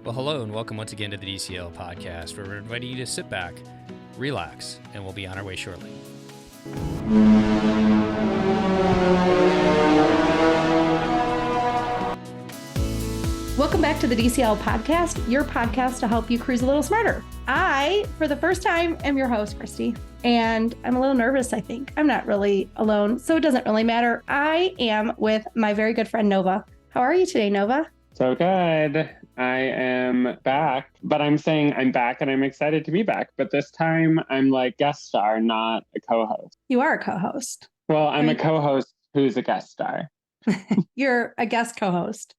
Well, hello and welcome once again to the DCL Podcast, where we're inviting you to sit back, relax, and we'll be on our way shortly. Welcome back to the DCL Podcast, your podcast to help you cruise a little smarter. I, for the first time, am your host, Christy, and I'm a little nervous, I think. I'm not really alone, so it doesn't really matter. I am with my very good friend, Nova. How are you today, Nova? So good. I am back, but I'm saying I'm back and I'm excited to be back. But this time I'm like guest star, not a co-host. You are a co-host. Well, I'm a co-host who's a guest star. You're a guest co-host.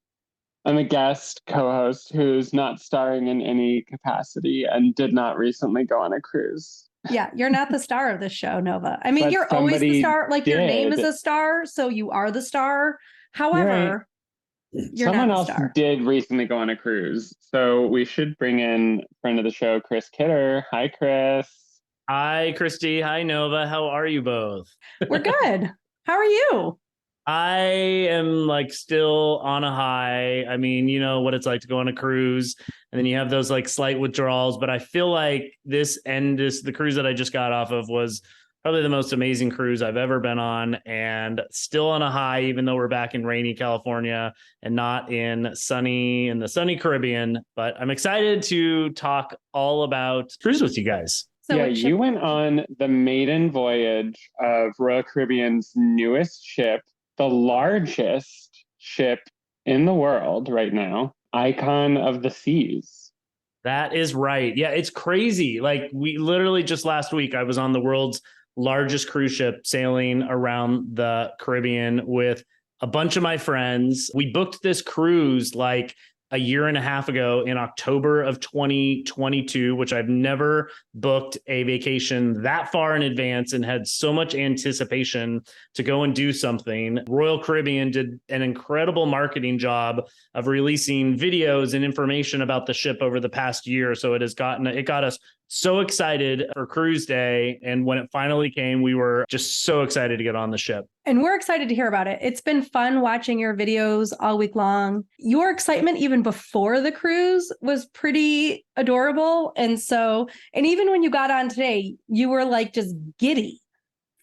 I'm a guest co-host who's not starring in any capacity and did not recently go on a cruise. Yeah, you're not the star of this show, Nova. I mean, But you're always the star. Like your name is did. a star, so you are the star. However, you're Someone not else the star. did recently go on a cruise. So we should bring in friend of the show, Chris Kidder. Hi, Chris. Hi, Christy. Hi, Nova. How are you both? We're good. How are you? I am still on a high. I mean, you know what it's like to go on a cruise and then you have those slight withdrawals. But I feel like the cruise that I just got off of was probably the most amazing cruise I've ever been on, and still on a high, even though we're back in rainy California and not in the sunny Caribbean. But I'm excited to talk all about cruise with you guys. So yeah, you went on the maiden voyage of Royal Caribbean's newest ship, the largest ship in the world right now, Icon of the Seas. That is right. Yeah, it's crazy. We literally just last week, I was on the world's largest cruise ship sailing around the Caribbean with a bunch of my friends. We booked this cruise a year and a half ago in October of 2022, which I've never booked a vacation that far in advance and had so much anticipation to go and do something. Royal Caribbean did an incredible marketing job of releasing videos and information about the ship over the past year. So it got us so excited for cruise day. And when it finally came, we were just so excited to get on the ship. And we're excited to hear about it. It's been fun watching your videos all week long. Your excitement even before the cruise was pretty adorable. And even when you got on today, you were just giddy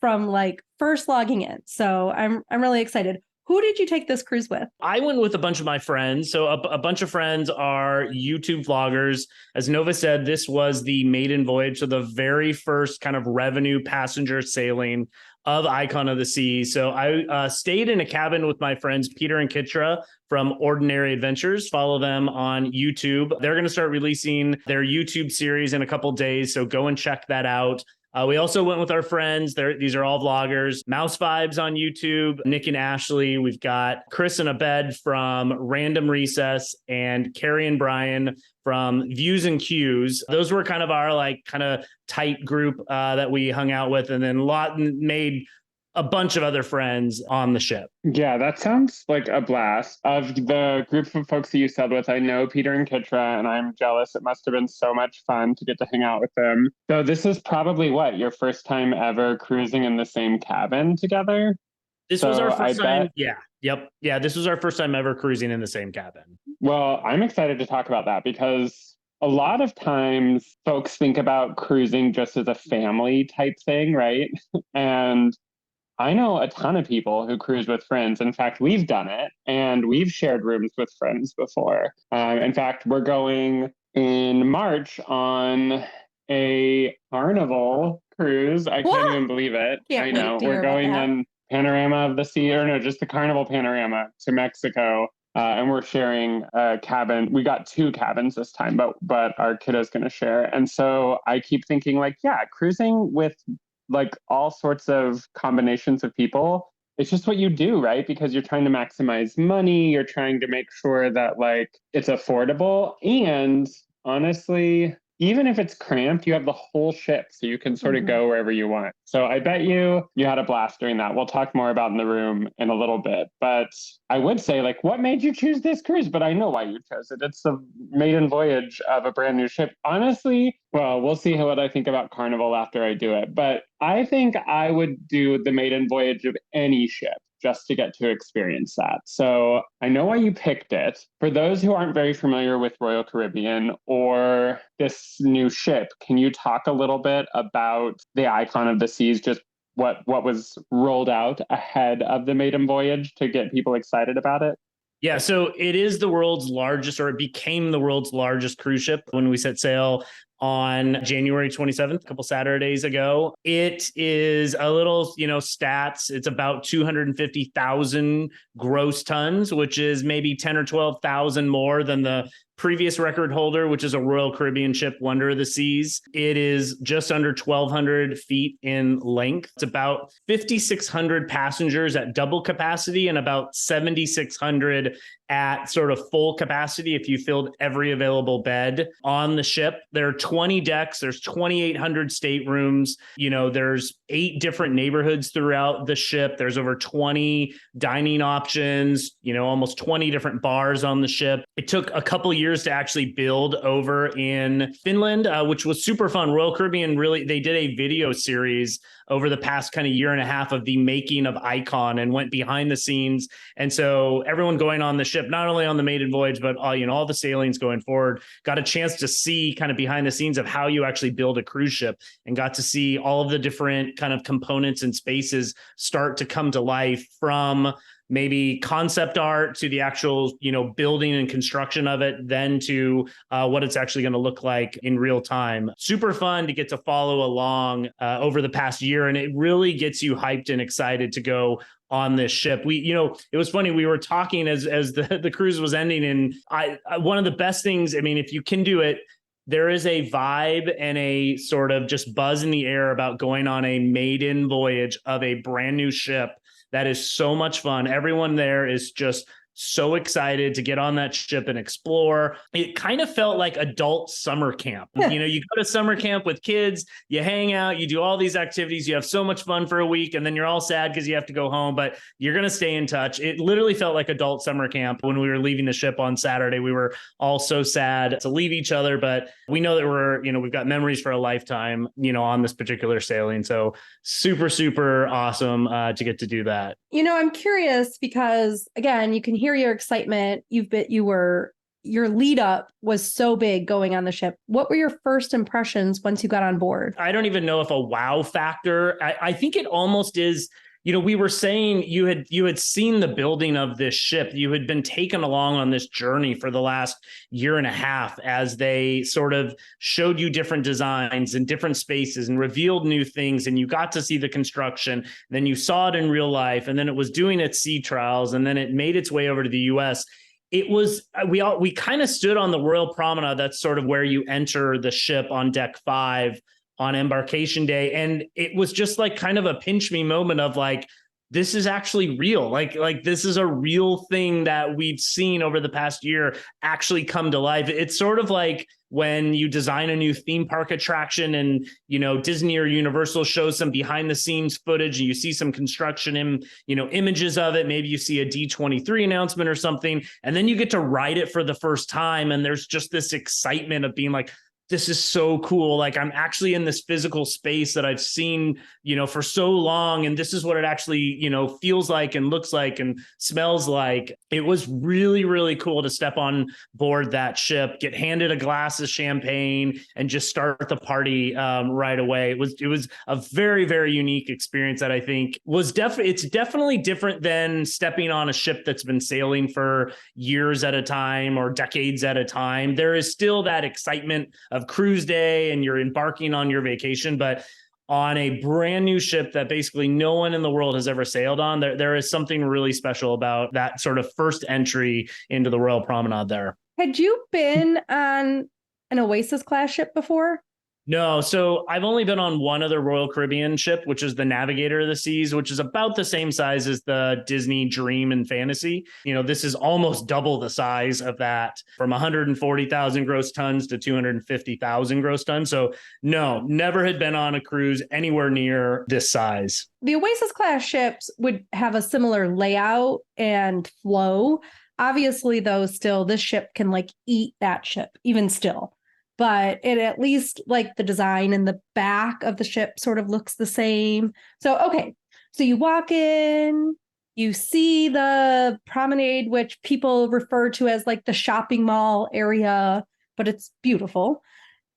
from first logging in. So I'm really excited. Who did you take this cruise with? I went with a bunch of my friends. So a bunch of friends are YouTube vloggers. As Nova said, this was the maiden voyage. So the very first kind of revenue passenger sailing of Icon of the Sea. So I stayed in a cabin with my friends, Peter and Kitra from Ordinary Adventures. Follow them on YouTube. They're going to start releasing their YouTube series in a couple days. So go and check that out. We also went with our friends. These are all vloggers. Mouse Vibes on YouTube, Nick and Ashley. We've got Chris and Abed from Random Recess and Carrie and Brian from Views and Cues. Those were kind of our tight group that we hung out with, and then made a bunch of other friends on the ship. Yeah, that sounds like a blast. Of the group of folks that you said with, I know Peter and Kitra, and I'm jealous. It must have been so much fun to get to hang out with them. So this is probably your first time ever cruising in the same cabin together? This was our first time. Yeah. Yep. Yeah. This was our first time ever cruising in the same cabin. Well, I'm excited to talk about that because a lot of times folks think about cruising just as a family type thing, right? And I know a ton of people who cruise with friends. In fact, we've done it and we've shared rooms with friends before. In fact, we're going in March on a Carnival cruise. I can't even believe it. I know. We're going on Panorama of the Sea, or no, just the Carnival Panorama to Mexico. And we're sharing a cabin. We got 2 cabins this time, but our kiddo's going to share. And so I keep thinking cruising with all sorts of combinations of people, it's just what you do, right? Because you're trying to maximize money. You're trying to make sure that it's affordable. And honestly, even if it's cramped, you have the whole ship, so you can sort of go wherever you want. So I bet you had a blast doing that. We'll talk more about in the room in a little bit. But I would say, what made you choose this cruise? But I know why you chose it. It's the maiden voyage of a brand new ship. Honestly, well, we'll see what I think about Carnival after I do it. But I think I would do the maiden voyage of any ship. just to get to experience that. So I know why you picked it. For those who aren't very familiar with Royal Caribbean or this new ship, can you talk a little bit about the Icon of the Seas, just what was rolled out ahead of the maiden voyage to get people excited about it? Yeah, so it is the world's largest, or it became the world's largest cruise ship when we set sail on January 27th, a couple Saturdays ago. It is a little, stats. It's about 250,000 gross tons, which is maybe 10 or 12,000 more than the previous record holder, which is a Royal Caribbean ship, Wonder of the Seas. It is just under 1,200 feet in length. It's about 5,600 passengers at double capacity and about 7,600 at sort of full capacity if you filled every available bed on the ship. There are 20 decks. There's 2,800 staterooms. There's 8 different neighborhoods throughout the ship. There's over 20 dining options, almost 20 different bars on the ship. It took a couple years to actually build over in Finland, which was super fun. Royal Caribbean they did a video series over the past kind of year and a half of the making of Icon and went behind the scenes. And so everyone going on the ship, not only on the maiden voyage, but all the sailings going forward, got a chance to see kind of behind the scenes of how you actually build a cruise ship, and got to see all of the different kind of components and spaces start to come to life, from maybe concept art to the actual, building and construction of it, then to what it's actually going to look like in real time. Super fun to get to follow along over the past year. And it really gets you hyped and excited to go on this ship. It was funny. We were talking as the cruise was ending, and one of the best things, if you can do it, there is a vibe and a sort of just buzz in the air about going on a maiden voyage of a brand new ship. That is so much fun. Everyone there is just so excited to get on that ship and explore. It kind of felt like adult summer camp. You go to summer camp with kids, you hang out, you do all these activities, you have so much fun for a week, and then you're all sad because you have to go home, but you're going to stay in touch. It literally felt like adult summer camp when we were leaving the ship on Saturday. We were all so sad to leave each other, but we know that we've got memories for a lifetime, on this particular sailing. So super, super awesome to get to do that. I'm curious because, again, you can hear your excitement. Your lead up was so big going on the ship. What were your first impressions once you got on board? I don't even know if a wow factor. I think it almost is. We were saying you had seen the building of this ship. You had been taken along on this journey for the last year and a half as they sort of showed you different designs and different spaces and revealed new things. And you got to see the construction. Then you saw it in real life. And then it was doing its sea trials. And then it made its way over to the US. It was, we kind of stood on the Royal Promenade. That's sort of where you enter the ship on deck 5 on embarkation day. And it was just like kind of a pinch me moment of like, this is actually real. Like this is a real thing that we've seen over the past year actually come to life. It's sort of like when you design a new theme park attraction and, Disney or Universal shows some behind the scenes footage and you see some construction and, images of it. Maybe you see a D23 announcement or something, and then you get to ride it for the first time. And there's just this excitement of being like, this is so cool. Like I'm actually in this physical space that I've seen, for so long. And this is what it actually, feels like and looks like and smells like. It was really, really cool to step on board that ship, get handed a glass of champagne and just start the party right away. It was a very, very unique experience that I think was it's definitely different than stepping on a ship that's been sailing for years at a time or decades at a time. There is still that excitement of cruise day and you're embarking on your vacation, but on a brand new ship that basically no one in the world has ever sailed on, there is something really special about that sort of first entry into the Royal Promenade there. Had you been on an Oasis class ship before? No. So I've only been on one other Royal Caribbean ship, which is the Navigator of the Seas, which is about the same size as the Disney Dream and Fantasy. This is almost double the size of that, from 140,000 gross tons to 250,000 gross tons. So no, never had been on a cruise anywhere near this size. The Oasis class ships would have a similar layout and flow. Obviously, though, still this ship can eat that ship even still. But it at least the design and the back of the ship sort of looks the same. So, okay. So you walk in, You see the promenade, which people refer to as like the shopping mall area, but it's beautiful.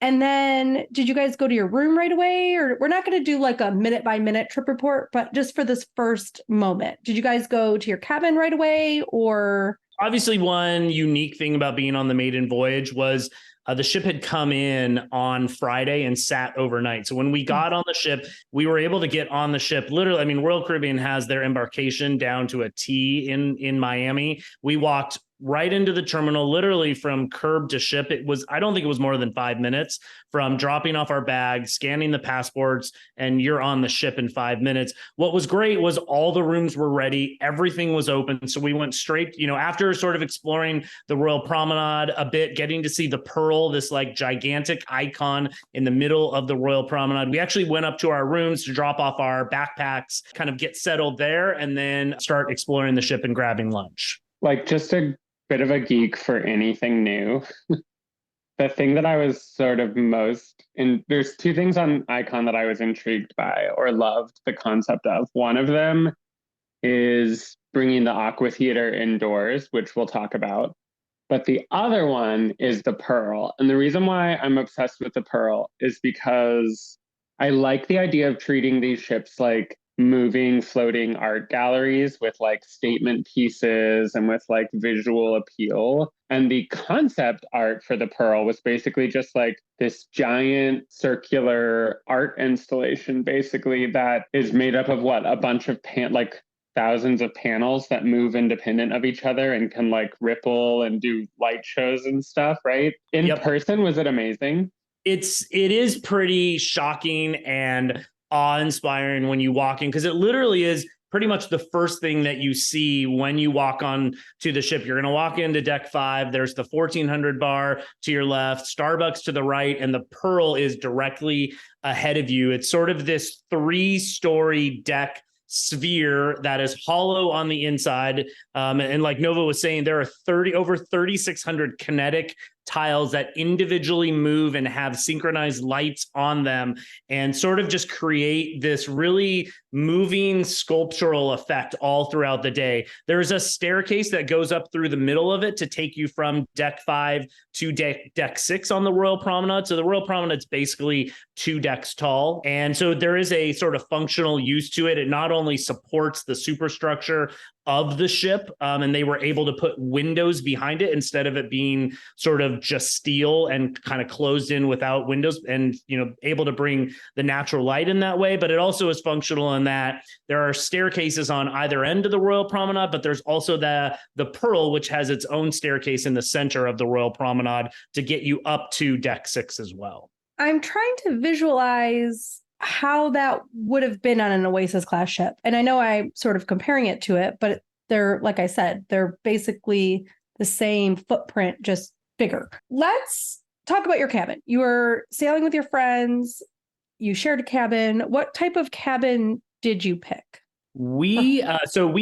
And then did you guys go to your room right away? Or we're not going to do like a minute by minute trip report, but just for this first moment, did you guys go to your cabin right away or? Obviously, one unique thing about being on the maiden voyage was the ship had come in on Friday and sat overnight. So when we got on the ship, we were able to get on the ship. Literally, I mean, Royal Caribbean has their embarkation down to a T in Miami. We walked right into the terminal, literally from curb to ship. I don't think it was more than 5 minutes from dropping off our bags, scanning the passports, and you're on the ship in 5 minutes. What was great was all the rooms were ready. Everything was open. So we went straight, after sort of exploring the Royal Promenade a bit, getting to see the Pearl, this like gigantic icon in the middle of the Royal Promenade. We actually went up to our rooms to drop off our backpacks, kind of get settled there, and then start exploring the ship and grabbing lunch. Like, just a bit of a geek for anything new. The thing that I was sort of there's two things on Icon that I was intrigued by or loved the concept of. One of them is bringing the Aqua Theater indoors, which we'll talk about. But the other one is the Pearl. And the reason why I'm obsessed with the Pearl is because I like the idea of treating these ships like moving, floating art galleries with like statement pieces and with like visual appeal. And the concept art for the Pearl was basically just like this giant circular art installation, basically, that is made up of a bunch of thousands of panels that move independent of each other and can like ripple and do light shows and stuff, right? In person, was it amazing? It is pretty shocking and awe-inspiring when you walk in, because it literally is pretty much the first thing that you see when you walk on to the ship. You're going to walk into deck 5. There's the 1400 bar to your left, Starbucks to the right, and the Pearl is directly ahead of you. It's sort of this 3-story deck sphere that is hollow on the inside. And like Nova was saying, there are over 3,600 kinetic tiles that individually move and have synchronized lights on them and sort of just create this really moving sculptural effect all throughout the day. There's a staircase that goes up through the middle of it to take you from deck 5 to deck 6 on the Royal Promenade. So the Royal Promenade is basically 2 decks tall. And so there is a sort of functional use to it. It not only supports the superstructure of the ship, and they were able to put windows behind it instead of it being sort of just steel and kind of closed in without windows, and able to bring the natural light in that way. But it also is functional in that there are staircases on either end of the Royal Promenade, but there's also the Pearl, which has its own staircase in the center of the Royal Promenade to get you up to deck 6 as well. I'm trying to visualize how that would have been on an Oasis class ship. And I know I'm sort of comparing it to it, but they're, like I said, they're basically the same footprint, just bigger. Let's talk about your cabin. You were sailing with your friends. You shared a cabin. What type of cabin did you pick? We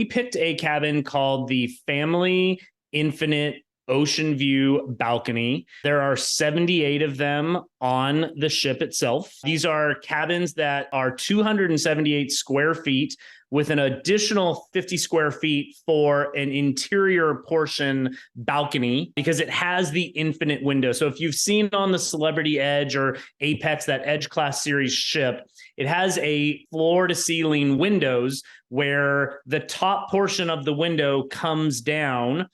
picked a cabin called the Family Infinite Ocean View Balcony. There are 78 of them on the ship itself. These are cabins that are 278 square feet with an additional 50 square feet for an interior portion balcony, because it has the infinite window. So if you've seen on the Celebrity Edge or Apex, that Edge class series ship, it has a floor to ceiling windows where the top portion of the window comes down,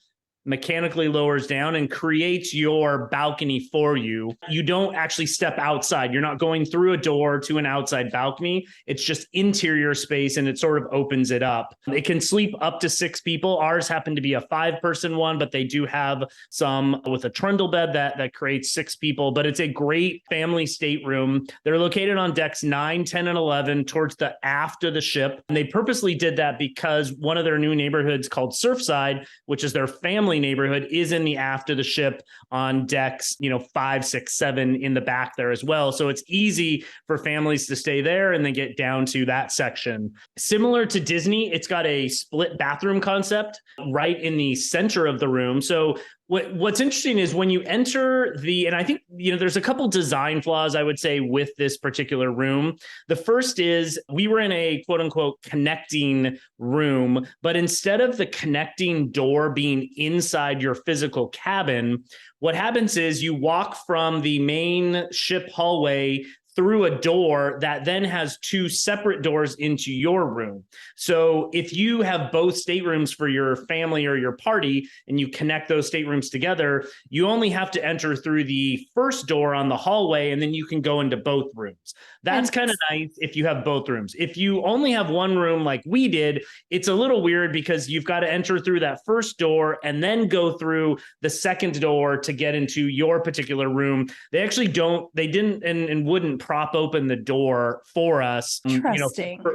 mechanically lowers down, and creates your balcony for you. You don't actually step outside. You're not going through a door to an outside balcony. It's just interior space, and it sort of opens it up. It can sleep up to 6 people. Ours happened to be a 5-person one, but they do have some with a trundle bed that creates 6 people. But it's a great family stateroom. They're located on decks 9, 10, and 11 towards the aft of the ship. And they purposely did that because one of their new neighborhoods called Surfside, which is their family neighborhood, is in the aft of the ship on decks 5, 6, 7 in the back there as well. So it's easy for families to stay there and then get down to that section. Similar to Disney, it's got a split bathroom concept right in the center of the room. So What's interesting is when you enter and I think, there's a couple design flaws, I would say, with this particular room. The first is we were in a quote unquote connecting room, but instead of the connecting door being inside your physical cabin, what happens is you walk from the main ship hallway through a door that then has two separate doors into your room. So if you have both staterooms for your family or your party and you connect those staterooms together, you only have to enter through the first door on the hallway and then you can go into both rooms. That's kind of nice if you have both rooms. If you only have one room like we did, it's a little weird because you've got to enter through that first door and then go through the second door to get into your particular room. They didn't and wouldn't prop open the door for us,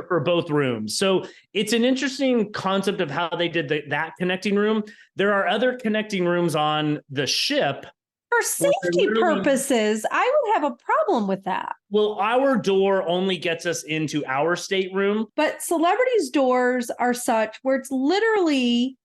for both rooms. So it's an interesting concept of how they did that connecting room. There are other connecting rooms on the ship. For safety purposes, I would have a problem with that. Well, our door only gets us into our stateroom. But celebrities' doors are such where it's literally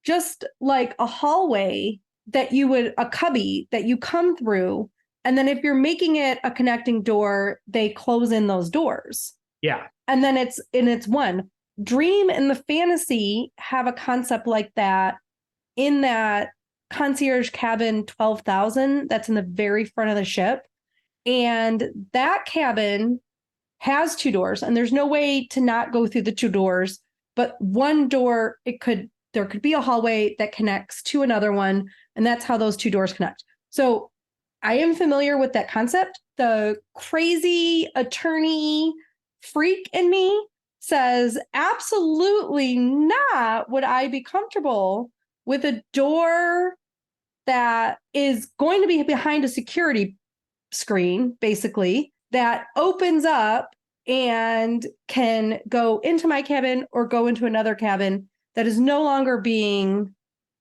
just like a hallway a cubby that you come through. And then if you're making it a connecting door, they close in those doors. Yeah. And then it's one. Dream and the Fantasy have a concept like that in that concierge cabin 12,000 that's in the very front of the ship. And that cabin has two doors, and there's no way to not go through the two doors. But one door, there could be a hallway that connects to another one, and that's how those two doors connect. So I am familiar with that concept. The crazy attorney freak in me says, absolutely not would I be comfortable with a door that is going to be behind a security screen, basically, that opens up and can go into my cabin or go into another cabin that is no longer being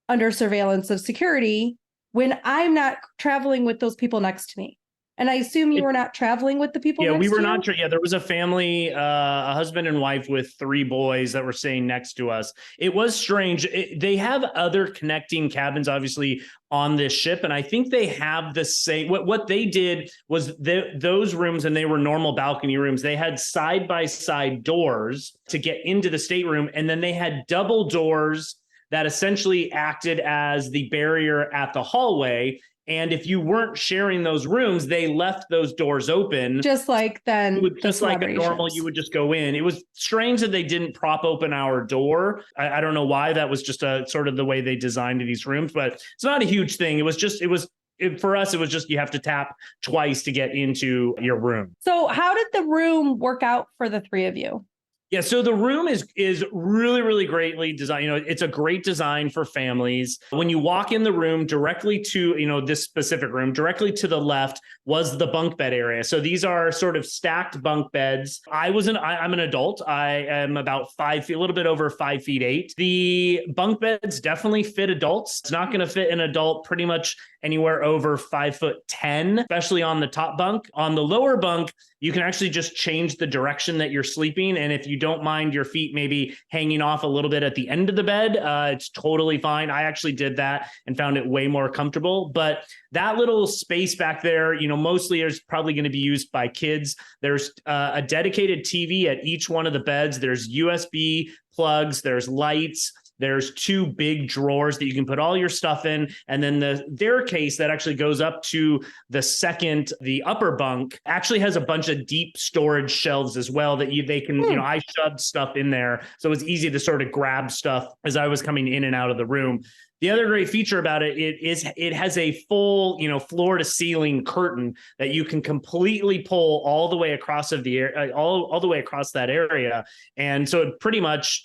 under surveillance of security when I'm not traveling with those people next to me. And I assume you were not traveling with the people next to you? Yeah, we were not. Yeah, there was a family, a husband and wife with 3 boys that were staying next to us. It was strange. They have other connecting cabins, obviously, on this ship. And I think they have the same. What they did was those rooms, and they were normal balcony rooms, they had side-by-side doors to get into the stateroom. And then they had double doors that essentially acted as the barrier at the hallway. And if you weren't sharing those rooms, they left those doors open. Just like then, just like a normal, you would just go in. It was strange that they didn't prop open our door. I don't know why. That was just sort of the way they designed these rooms, but it's not a huge thing. For us, it was just you have to tap twice to get into your room. So how did the room work out for the 3 of you? Yeah, so the room is really, really greatly designed. It's a great design for families. When you walk in the room, directly to, this specific room, directly to the left was the bunk bed area. So these are sort of stacked bunk beds. I'm an adult. I am about 5 feet, a little bit over 5'8". The bunk beds definitely fit adults. It's not going to fit an adult pretty much anywhere over 5'10", especially on the top bunk. On the lower bunk, you can actually just change the direction that you're sleeping. And if you don't mind your feet maybe hanging off a little bit at the end of the bed, it's totally fine. I actually did that and found it way more comfortable. But that little space back there, mostly is probably going to be used by kids. There's a dedicated TV at each one of the beds. There's USB plugs, there's lights. There's 2 big drawers that you can put all your stuff in. And then the staircase that actually goes up to the upper bunk actually has a bunch of deep storage shelves as well that they can, I shoved stuff in there. So it was easy to sort of grab stuff as I was coming in and out of the room. The other great feature about it has a full, floor to ceiling curtain that you can completely pull all the way across all the way across that area. And so it pretty much,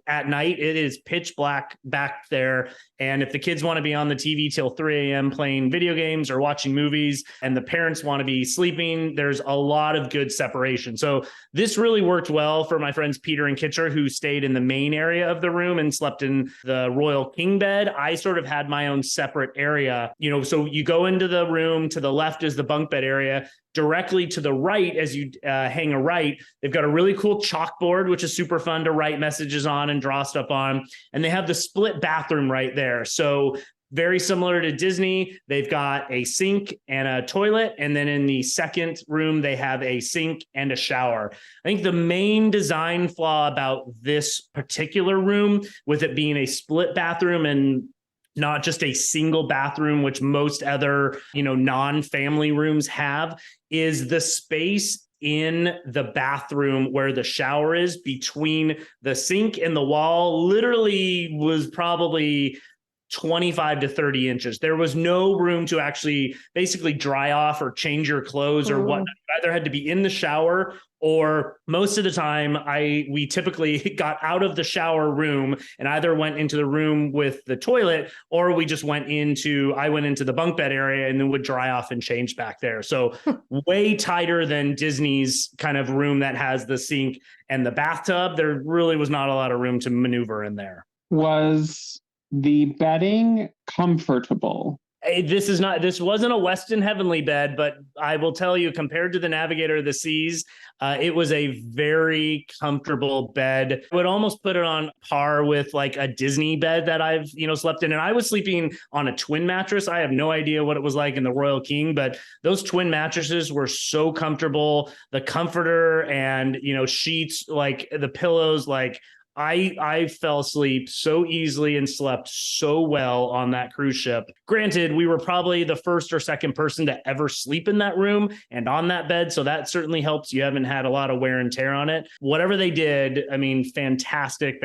at night it is pitch black back there. And if the kids want to be on the TV till 3 a.m. playing video games or watching movies and the parents want to be sleeping, there's a lot of good separation. So this really worked well for my friends Peter and Kitcher, who stayed in the main area of the room and slept in the Royal King bed. I sort of had my own separate area, so you go into the room, to the left is the bunk bed area. Directly to the right, as you hang a right, they've got a really cool chalkboard, which is super fun to write messages on and draw stuff on. And they have the split bathroom right there. So very similar to Disney. They've got a sink and a toilet. And then in the second room, they have a sink and a shower. I think the main design flaw about this particular room, with it being a split bathroom and not just a single bathroom, which most other, non-family rooms have, is the space in the bathroom where the shower is between the sink and the wall literally was probably 25 to 30 inches. There was no room to actually basically dry off or change your clothes or whatnot. You either had to be in the shower, or most of the time we typically got out of the shower room and either went into the room with the toilet, or I went into the bunk bed area and then would dry off and change back there. So way tighter than Disney's kind of room that has the sink and the bathtub. There really was not a lot of room to maneuver in there. Was the bedding comfortable? This wasn't a Westin Heavenly bed, but I will tell you, compared to the Navigator of the Seas, it was a very comfortable bed. I would almost put it on par with like a Disney bed that I've, slept in. And I was sleeping on a twin mattress. I have no idea what it was like in the Royal King, but those twin mattresses were so comfortable. The comforter and, sheets, like the pillows, like I fell asleep so easily and slept so well on that cruise ship. Granted, we were probably the first or second person to ever sleep in that room and on that bed. So that certainly helps. You haven't had a lot of wear and tear on it. Whatever they did, fantastic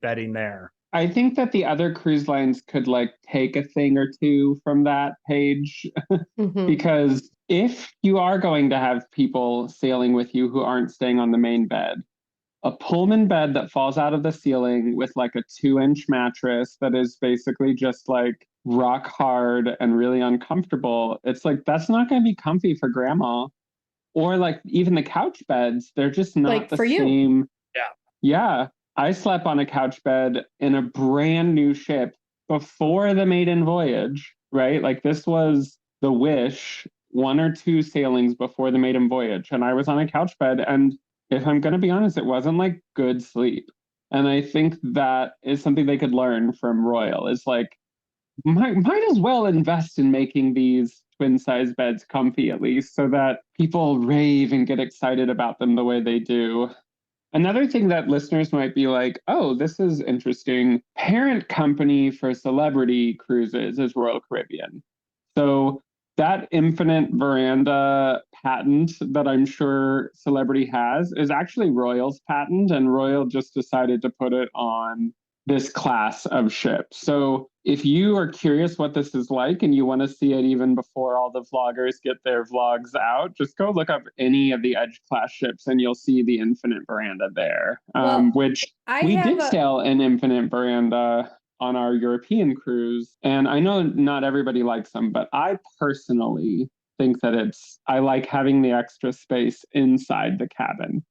bedding there. I think that the other cruise lines could take a thing or two from that page because if you are going to have people sailing with you who aren't staying on the main bed, a Pullman bed that falls out of the ceiling with a 2-inch mattress that is basically just rock hard and really uncomfortable. It's that's not going to be comfy for grandma. Or even the couch beds, they're just not the same. Yeah. Yeah. I slept on a couch bed in a brand new ship before the maiden voyage, right? This was the Wish 1 or 2 sailings before the maiden voyage. And I was on a couch bed, and if I'm going to be honest, it wasn't good sleep. And I think that is something they could learn from Royal is might as well invest in making these twin size beds comfy, at least, so that people rave and get excited about them the way they do. Another thing that listeners might be like, oh, this is interesting. Parent company for Celebrity Cruises is Royal Caribbean. So that infinite veranda patent that I'm sure Celebrity has is actually Royal's patent, and Royal just decided to put it on this class of ships. So if you are curious what this is like and you want to see it even before all the vloggers get their vlogs out, just go look up any of the Edge class ships and you'll see the infinite veranda there, which we did sail an infinite veranda on our European cruise. And I know not everybody likes them, but I personally think that I like having the extra space inside the cabin.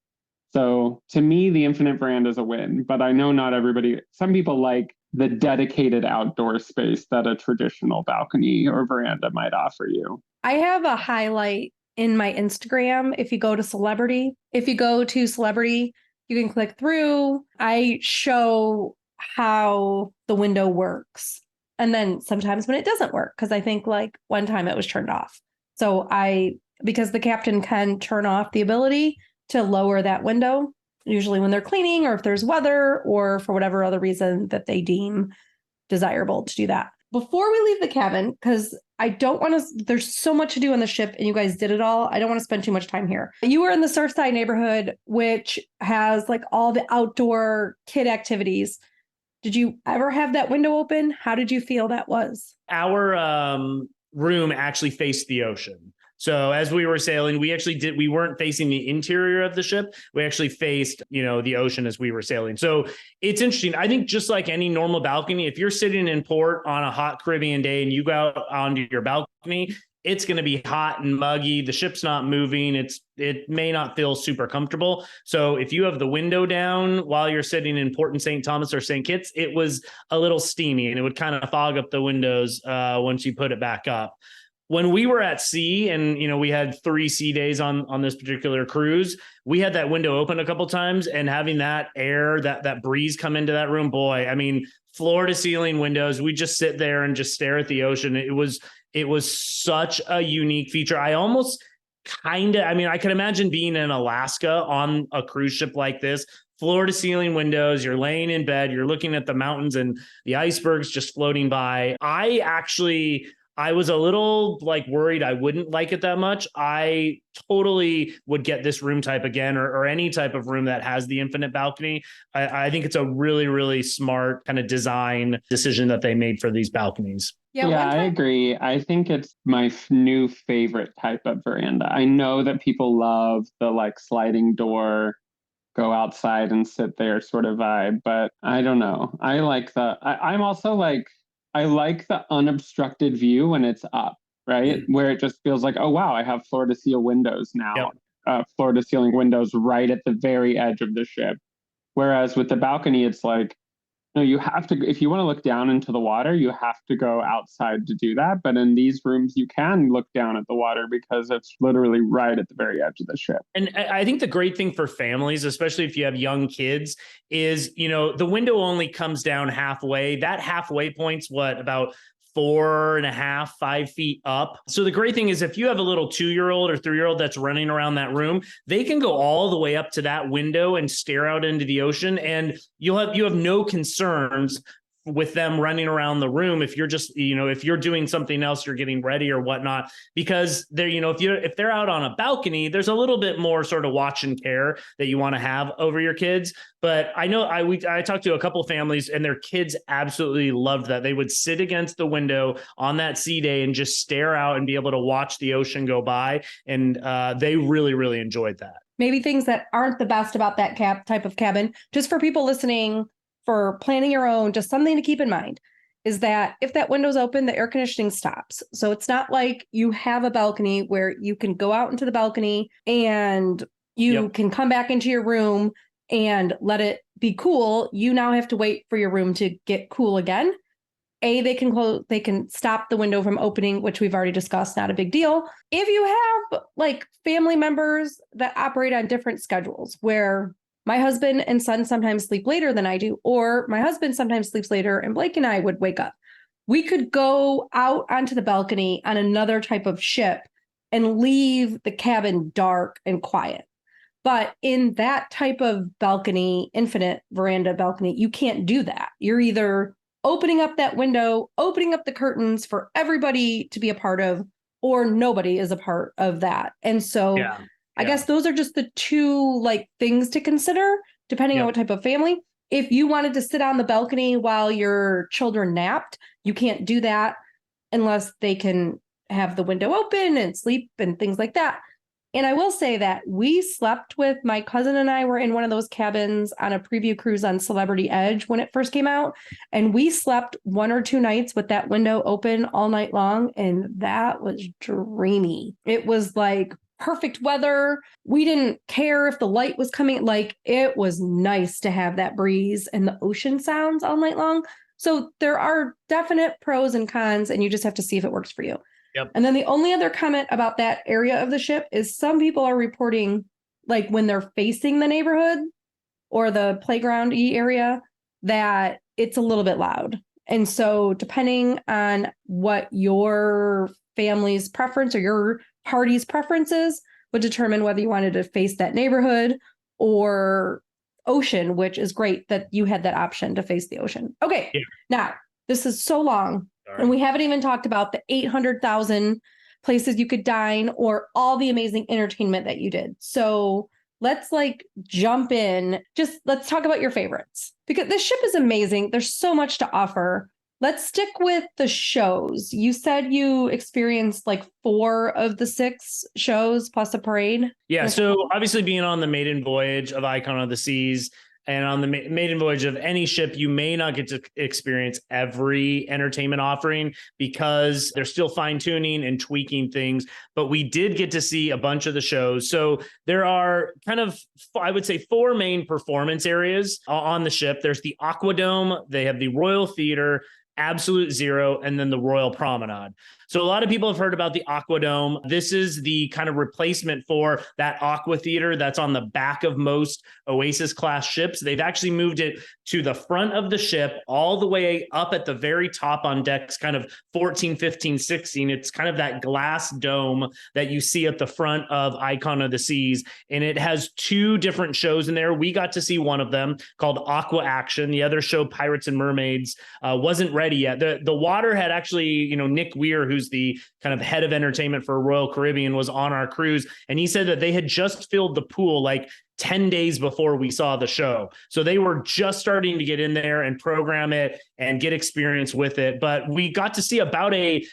So to me, the infinite veranda is a win, but I know not everybody, some people like the dedicated outdoor space that a traditional balcony or veranda might offer you. I have a highlight in my Instagram. If you go to Celebrity, you can click through. I show how the window works. And then sometimes when it doesn't work, because I think one time it was turned off. So because the captain can turn off the ability to lower that window, usually when they're cleaning or if there's weather or for whatever other reason that they deem desirable to do that. Before we leave the cabin, because I don't want to, there's so much to do on the ship and you guys did it all. I don't want to spend too much time here. You were in the Surfside neighborhood, which has all the outdoor kid activities. Did you ever have that window open? How did you feel that was? Our room actually faced the ocean. So as we were sailing, we weren't facing the interior of the ship. We actually faced, the ocean as we were sailing. So it's interesting. I think just like any normal balcony, if you're sitting in port on a hot Caribbean day and you go out onto your balcony, it's going to be hot and muggy. The ship's not moving. It may not feel super comfortable. So if you have the window down while you're sitting in Port in St. Thomas or St. Kitts, it was a little steamy and it would kind of fog up the windows once you put it back up. when we were at sea and, we had 3 sea days on this particular cruise, we had that window open a couple of times, and having that air, that breeze come into that room, boy, I mean, floor to ceiling windows, we just sit there and just stare at the ocean. It was such a unique feature. I almost I could imagine being in Alaska on a cruise ship like this, floor to ceiling windows, you're laying in bed, you're looking at the mountains and the icebergs just floating by. I was a little worried I wouldn't like it that much. I totally would get this room type again, or any type of room that has the infinite balcony. I think it's a really, really smart kind of design decision that they made for these balconies. Yeah, I agree. I think it's my new favorite type of veranda. I know that people love the sliding door, go outside and sit there sort of vibe, but I don't know. I like I'm also I like the unobstructed view when it's up, right? Where it just feels like, oh, wow, I have floor to ceiling windows now. Yep. Floor to ceiling windows right at the very edge of the ship. Whereas with the balcony, it's no, you have to, if you want to look down into the water, you have to go outside to do that. But in these rooms, you can look down at the water because it's literally right at the very edge of the ship. And I think the great thing for families, especially if you have young kids, is, the window only comes down halfway. That halfway point's about 4.5, 5 feet up. So the great thing is if you have a little 2-year-old or 3-year-old that's running around that room, they can go all the way up to that window and stare out into the ocean, and you have no concerns with them running around the room if you're just, if you're doing something else, you're getting ready or whatnot, because they're, if they're out on a balcony, there's a little bit more sort of watch and care that you want to have over your kids. But I know I talked to a couple of families and their kids absolutely loved that. They would sit against the window on that sea day and just stare out and be able to watch the ocean go by. And they really, really enjoyed that. Maybe things that aren't the best about that type of cabin, just for people listening, for planning your own, just something to keep in mind is that if that window's open, the air conditioning stops. So it's not like you have a balcony where you can go out into the balcony and you can come back into your room and let it be cool. You now have to wait for your room to get cool again. They can stop the window from opening, which we've already discussed, not a big deal. If you have family members that operate on different schedules where my husband and son sometimes sleep later than I do, or my husband sometimes sleeps later and Blake and I would wake up, we could go out onto the balcony on another type of ship and leave the cabin dark and quiet. But in that type of balcony, infinite veranda balcony, you can't do that. You're either opening up that window, opening up the curtains for everybody to be a part of, or nobody is a part of that. And so I guess those are just the two things to consider, depending on what type of family. If you wanted to sit on the balcony while your children napped, you can't do that unless they can have the window open and sleep and things like that. And I will say that we slept with my cousin and I were in one of those cabins on a preview cruise on Celebrity Edge when it first came out. And we slept 1 or 2 nights with that window open all night long. And that was dreamy. It was perfect weather. We didn't care if the light was coming. It was nice to have that breeze and the ocean sounds all night long. So there are definite pros and cons, and you just have to see if it works for you. Yep. And then the only other comment about that area of the ship is some people are reporting when they're facing the neighborhood or the playground-y area that it's a little bit loud. And so depending on what your family's preference or your party's preferences would determine whether you wanted to face that neighborhood or ocean, which is great that you had that option to face the ocean. Okay. Yeah. Now, this is so long, and we haven't even talked about the 800,000 places you could dine or all the amazing entertainment that you did. So let's jump in. Just let's talk about your favorites, because this ship is amazing. There's so much to offer. Let's stick with the shows. You said you experienced 4 of the 6 shows plus a parade. Yeah. So obviously being on the maiden voyage of Icon of the Seas and on the maiden voyage of any ship, you may not get to experience every entertainment offering because they're still fine tuning and tweaking things. But we did get to see a bunch of the shows. So there are kind of, I would say, 4 main performance areas on the ship. There's the Aquadome. They have the Royal Theater, Absolute Zero, and then the Royal Promenade. So a lot of people have heard about the Aquadome. This is the kind of replacement for that Aqua Theater that's on the back of most Oasis class ships. They've actually moved it to the front of the ship, all the way up at the very top on decks, kind of 14, 15, 16. It's kind of that glass dome that you see at the front of Icon of the Seas. And it has 2 different shows in there. We got to see one of them called Aqua Action. The other show, Pirates and Mermaids, wasn't ready yet. The water had actually, Nick Weir, who's the kind of head of entertainment for Royal Caribbean, was on our cruise. And he said that they had just filled the pool like 10 days before we saw the show. So they were just starting to get in there and program it and get experience with it. But we got to see about I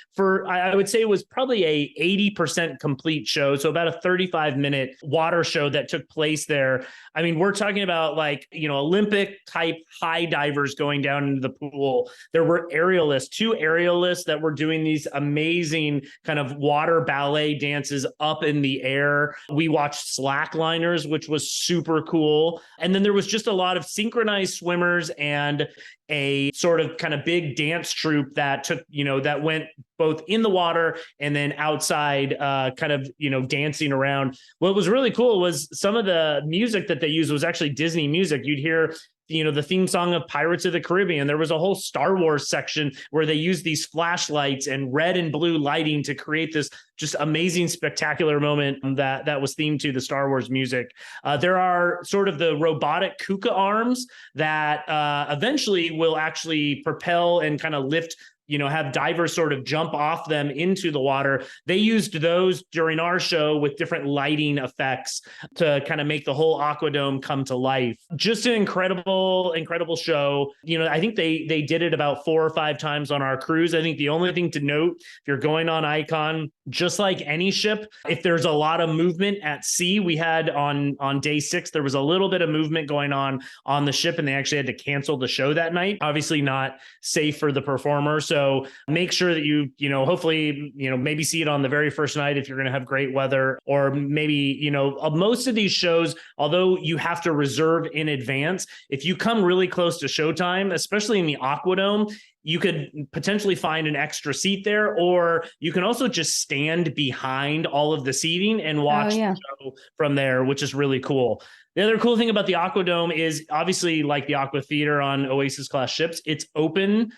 would say it was probably a 80% complete show. So about a 35-minute water show that took place there. I mean, we're talking about Olympic type high divers going down into the pool. There were aerialists, 2 aerialists that were doing these amazing kind of water ballet dances up in the air. We watched slackliners, which was super cool. And then there was just a lot of synchronized swimmers and a sort of kind of big dance troupe that took, that went both in the water and then outside, kind of, dancing around. What was really cool was some of the music that they used was actually Disney music. You'd hear the theme song of Pirates of the Caribbean. There was a whole Star Wars section where they used these flashlights and red and blue lighting to create this just amazing, spectacular moment that was themed to the Star Wars music. There are sort of the robotic Kuka arms that eventually will actually propel and kind of lift, have divers sort of jump off them into the water. They used those during our show with different lighting effects to kind of make the whole Aquadome come to life. Just an incredible show. I think they did it about 4 or 5 times on our cruise. I think the only thing to note, if you're going on Icon, just like any ship, if there's a lot of movement at sea, we had on day 6, there was a little bit of movement going on the ship, and they actually had to cancel the show that night. Obviously not safe for the performer. So make sure that you hopefully, maybe see it on the very first night if you're going to have great weather, or maybe, most of these shows, although you have to reserve in advance, if you come really close to showtime, especially in the Aquadome, you could potentially find an extra seat there, or you can also just stand behind all of the seating and watch the show from there, which is really cool. The other cool thing about the Aquadome is, obviously, like the Aqua Theater on Oasis class ships, it's open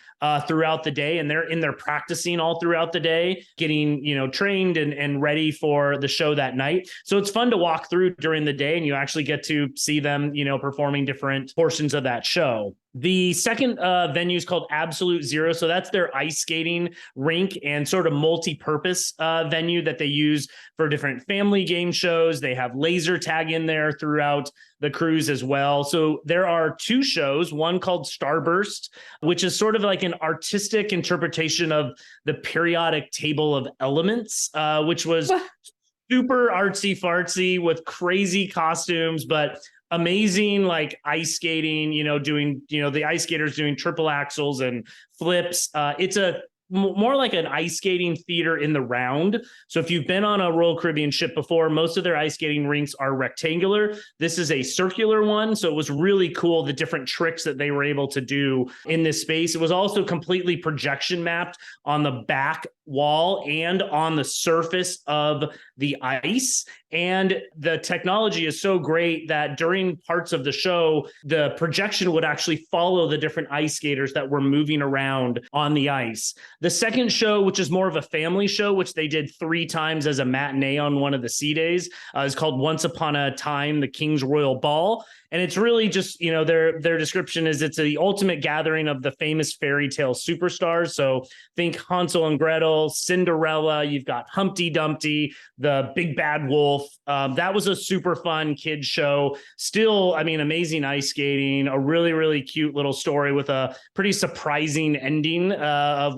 throughout the day, and they're in there practicing all throughout the day, getting, trained and ready for the show that night. So it's fun to walk through during the day, and you actually get to see them, performing different portions of that show. The second venue is called Absolute Zero. So that's their ice skating rink and sort of multi-purpose venue that they use for different family game shows. They have laser tag in there throughout the cruise as well. So there are 2 shows, one called Starburst, which is sort of like an artistic interpretation of the periodic table of elements, which was super artsy fartsy with crazy costumes, but amazing, like ice skating, doing, the ice skaters doing triple axels and flips. It's more like an ice skating theater in the round. So if you've been on a Royal Caribbean ship before, most of their ice skating rinks are rectangular. This is a circular one. So it was really cool, the different tricks that they were able to do in this space. It was also completely projection mapped on the back wall and on the surface of the ice. And the technology is so great that during parts of the show, the projection would actually follow the different ice skaters that were moving around on the ice. The second show, which is more of a family show, which they did 3 times as a matinee on one of the sea days, is called Once Upon a Time, the King's Royal Ball. And it's really just, their description is it's the ultimate gathering of the famous fairy tale superstars. So think Hansel and Gretel, Cinderella, you've got Humpty Dumpty, the Big Bad Wolf. That was a super fun kids show. Still, amazing ice skating, a really, really cute little story with a pretty surprising ending of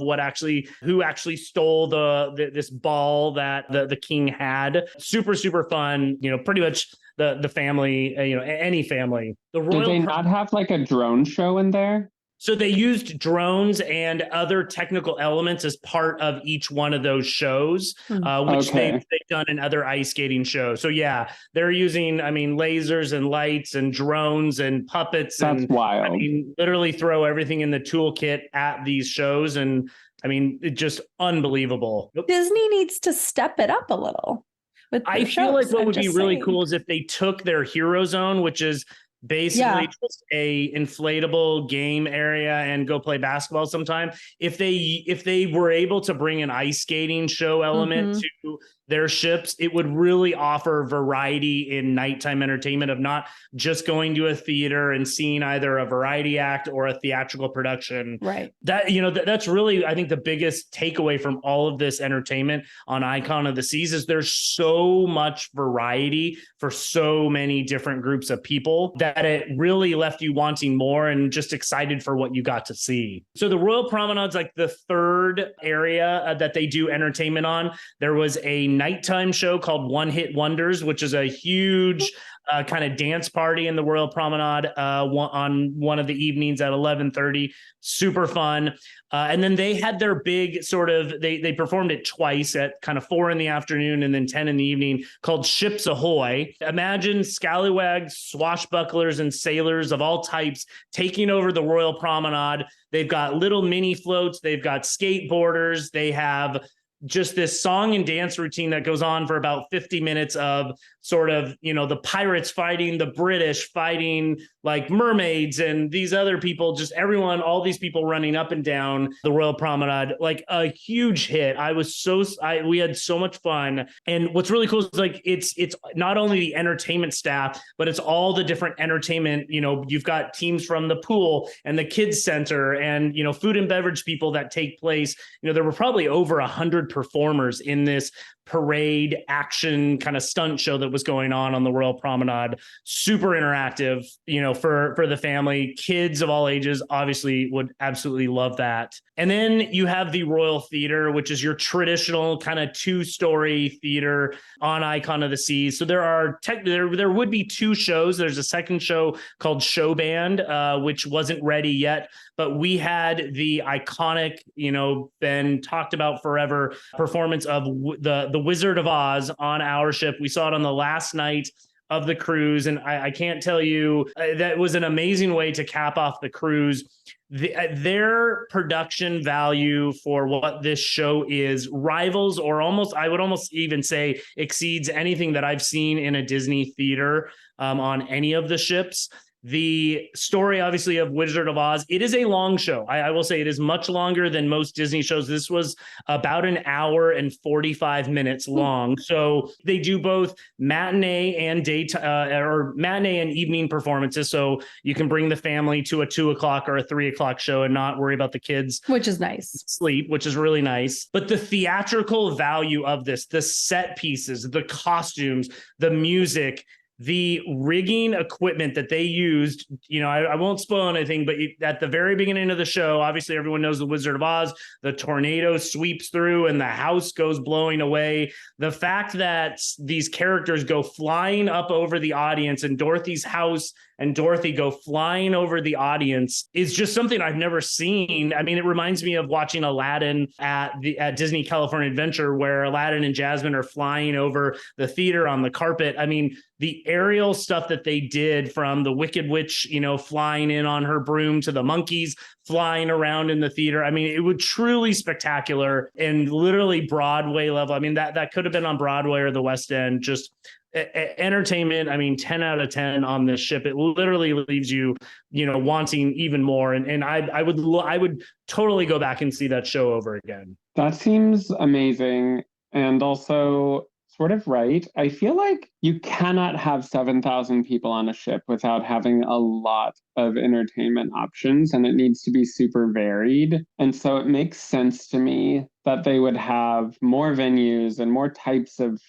who actually stole this ball that the king had. Super, super fun, pretty much the family, any family. Did they not have like a drone show in there? So they used drones and other technical elements as part of each one of those shows, which they've done in other ice skating shows. So yeah, they're using, I mean, lasers and lights and drones and puppets. That's wild. I mean, literally throw everything in the toolkit at these shows. And I mean, it's just unbelievable. Disney needs to step it up a little. I feel like what would be really cool is if they took their Hero Zone, which is basically just a inflatable game area, and go play basketball sometime. If they were able to bring an ice skating show element to their ships, it would really offer variety in nighttime entertainment of not just going to a theater and seeing either a variety act or a theatrical production. Right. That, you know, that's really, I think, the biggest takeaway from all of this entertainment on Icon of the Seas is there's so much variety for so many different groups of people that it really left you wanting more and just excited for what you got to see. So the Royal Promenade's like the third area that they do entertainment on. There was a nighttime show called One Hit Wonders, which is a huge kind of dance party in the Royal Promenade on one of the evenings at 11:30. Super fun. And then they had their big sort of, they performed it twice at kind of 4 p.m. and then 10 p.m. called Ships Ahoy. Imagine scallywags, swashbucklers, and sailors of all types taking over the Royal Promenade. They've got little mini floats. They've got skateboarders. They have just this song and dance routine that goes on for about 50 minutes of sort of, you know, the pirates fighting the British, fighting like mermaids and these other people, just everyone, all these people running up and down the Royal Promenade, like a huge hit. We had so much fun. And what's really cool is like, it's not only the entertainment staff, but it's all the different entertainment, you know, you've got teams from the pool and the kids center and, you know, food and beverage people that take place. You know, there were probably over 100 performers in this parade action kind of stunt show that was going on the Royal Promenade. Super interactive, you know, for the family. Kids of all ages obviously would absolutely love that. And then you have the Royal Theater, which is your traditional kind of 2-story theater on Icon of the Seas. So there would be 2 shows. There's a second show called Show Band, which wasn't ready yet, but we had the iconic, you know, been talked about forever performance of the Wizard of Oz on our ship. We saw it on the last night of the cruise, and I can't tell you, that was an amazing way to cap off the cruise. Their production value for what this show is rivals, or almost, I would almost even say exceeds anything that I've seen in a Disney theater on any of the ships. The story, obviously, of Wizard of Oz, it is a long show. I will say it is much longer than most Disney shows. This was about 1 hour and 45 minutes long. So they do both matinee and matinee and evening performances. So you can bring the family to a 2 o'clock or a 3 o'clock show and not worry about the kids. Which is nice. Sleep, which is really nice. But the theatrical value of this, the set pieces, the costumes, the music, the rigging equipment that they used, you know, I won't spoil anything, but at the very beginning of the show, obviously everyone knows the Wizard of Oz, the tornado sweeps through and the house goes blowing away. The fact that these characters go flying up over the audience and Dorothy's house and Dorothy go flying over the audience is just something I've never seen. I mean, it reminds me of watching Aladdin at Disney California Adventure, where Aladdin and Jasmine are flying over the theater on the carpet. I mean, the aerial stuff that they did, from the Wicked Witch, you know, flying in on her broom, to the monkeys flying around in the theater. I mean, it was truly spectacular and literally Broadway level. I mean, that could have been on Broadway or the West End. Just entertainment. I mean, 10 out of 10 on this ship. It literally leaves you, you know, wanting even more. And I would totally go back and see that show over again. That seems amazing. And also sort of right. I feel like you cannot have 7,000 people on a ship without having a lot of entertainment options, and it needs to be super varied. And so it makes sense to me that they would have more venues and more types of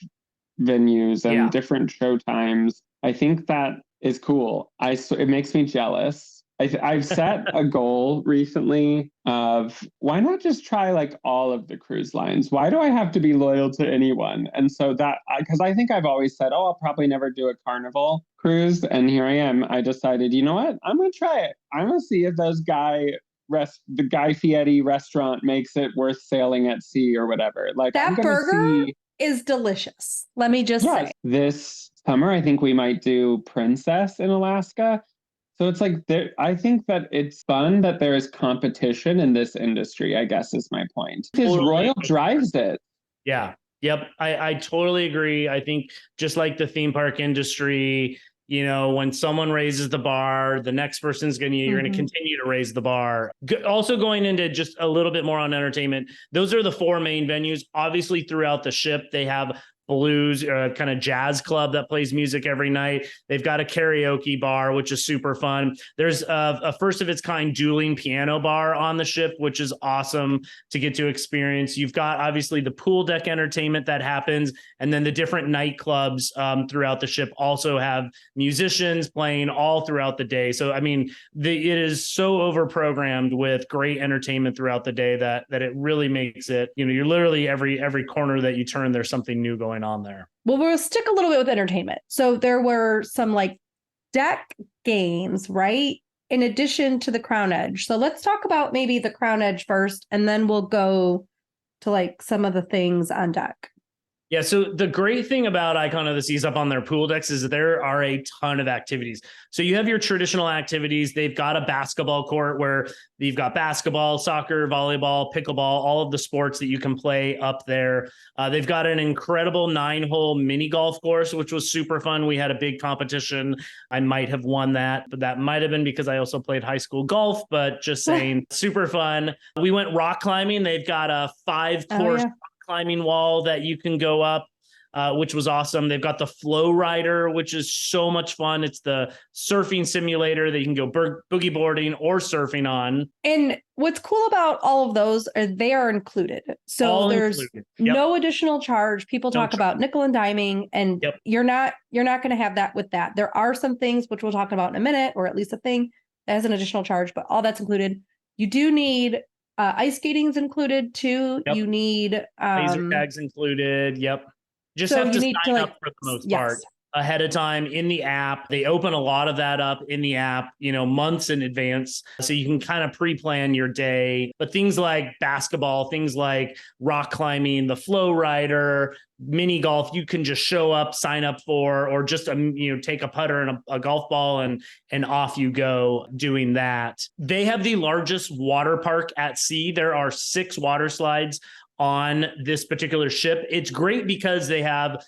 venues and different show times. I think that is cool. It makes me jealous. I've set a goal recently of why not just try like all of the cruise lines? Why do I have to be loyal to anyone? And so that, because I think I've always said, oh, I'll probably never do a Carnival cruise, and here I am. I decided, you know what? I'm going to try it. I'm going to see if the Guy Fieri restaurant makes it worth sailing at sea or whatever. Like, That I'm going burger to see. is delicious. Let me just say. This summer, I think we might do Princess in Alaska. So it's like, I think that it's fun that there is competition in this industry, I guess is my point. Because Royal drives it. Yeah. Yep. I totally agree. I think just like the theme park industry, you know, when someone raises the bar, the next person's you're going to continue to raise the bar. Also going into just a little bit more on entertainment. Those are the 4 main venues. Obviously throughout the ship, they have blues, kind of jazz club that plays music every night. They've got a karaoke bar, which is super fun. There's a first of its kind dueling piano bar on the ship, which is awesome to get to experience. You've got obviously the pool deck entertainment that happens, and then the different nightclubs throughout the ship also have musicians playing all throughout the day. So, I mean, it is so overprogrammed with great entertainment throughout the day that it really makes it, you know, you're literally every corner that you turn, there's something new going on there. Well, we'll stick a little bit with entertainment. So there were some like deck games, right? In addition to the Crown Edge. So let's talk about maybe the Crown Edge first, and then we'll go to like some of the things on deck. Yeah, so the great thing about Icon of the Seas up on their pool decks is that there are a ton of activities. So you have your traditional activities. They've got a basketball court where you've got basketball, soccer, volleyball, pickleball, all of the sports that you can play up there. They've got an incredible 9-hole mini golf course, which was super fun. We had a big competition. I might have won that, but that might have been because I also played high school golf, but just saying, super fun. We went rock climbing. They've got a 5-course climbing wall that you can go up, which was awesome. They've got the Flow Rider, which is so much fun. It's the surfing simulator that you can go boogie boarding or surfing on. And what's cool about all of those are they are included. So all there's no additional charge. People talk about nickel and diming, and you're not going to have that with that. There are some things which we'll talk about in a minute, or at least a thing that has an additional charge, but all that's included. You do need ice skating's included too. You need laser tags included. Just have to sign up for the most part ahead of time in the app. They open a lot of that up in the app, you know, months in advance. So you can kind of pre-plan your day. But things like basketball, things like rock climbing, the Flow Rider, mini golf, you can just show up, sign up for, or just, take a putter and a golf ball and off you go doing that. They have the largest water park at sea. There are 6 water slides on this particular ship. It's great because they have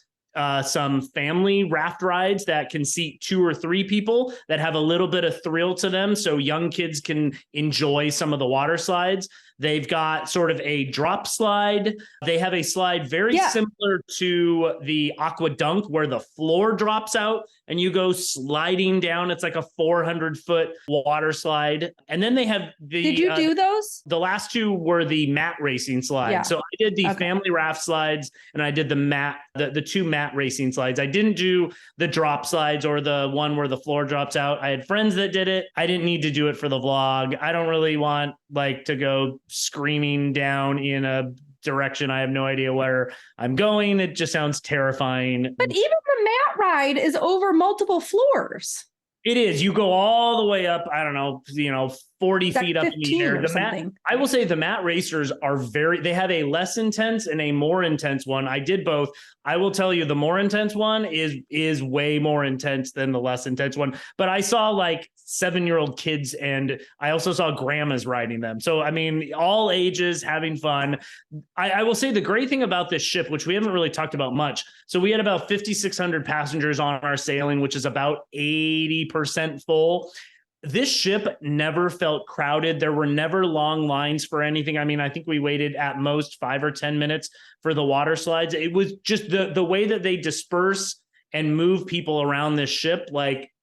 some family raft rides that can seat 2 or 3 people that have a little bit of thrill to them. So young kids can enjoy some of the water slides. They've got sort of a drop slide. They have a slide very similar to the Aqua Dunk where the floor drops out and you go sliding down. It's like a 400-foot water slide. And then they have the... Did you do those? The last 2 were the mat racing slides. Yeah. So I did the family raft slides and I did the 2 mat racing slides. I didn't do the drop slides or the one where the floor drops out. I had friends that did it. I didn't need to do it for the vlog. I don't really want to go screaming down in a direction I have no idea where I'm going. It just sounds terrifying. But even the mat ride is over multiple floors. It is. You go all the way up, I don't know, 40 feet up in the air. I will say the mat racers are they have a less intense and a more intense one. I did both. I will tell you the more intense one is way more intense than the less intense one. But I saw 7-year-old kids and I also saw grandmas riding them. So, I mean, all ages having fun. I will say the great thing about this ship, which we haven't really talked about much. So we had about 5,600 passengers on our sailing, which is about 80% full. This ship never felt crowded. There were never long lines for anything. I mean, I think we waited at most 5 or 10 minutes for the water slides. It was just the way that they disperse and move people around this ship,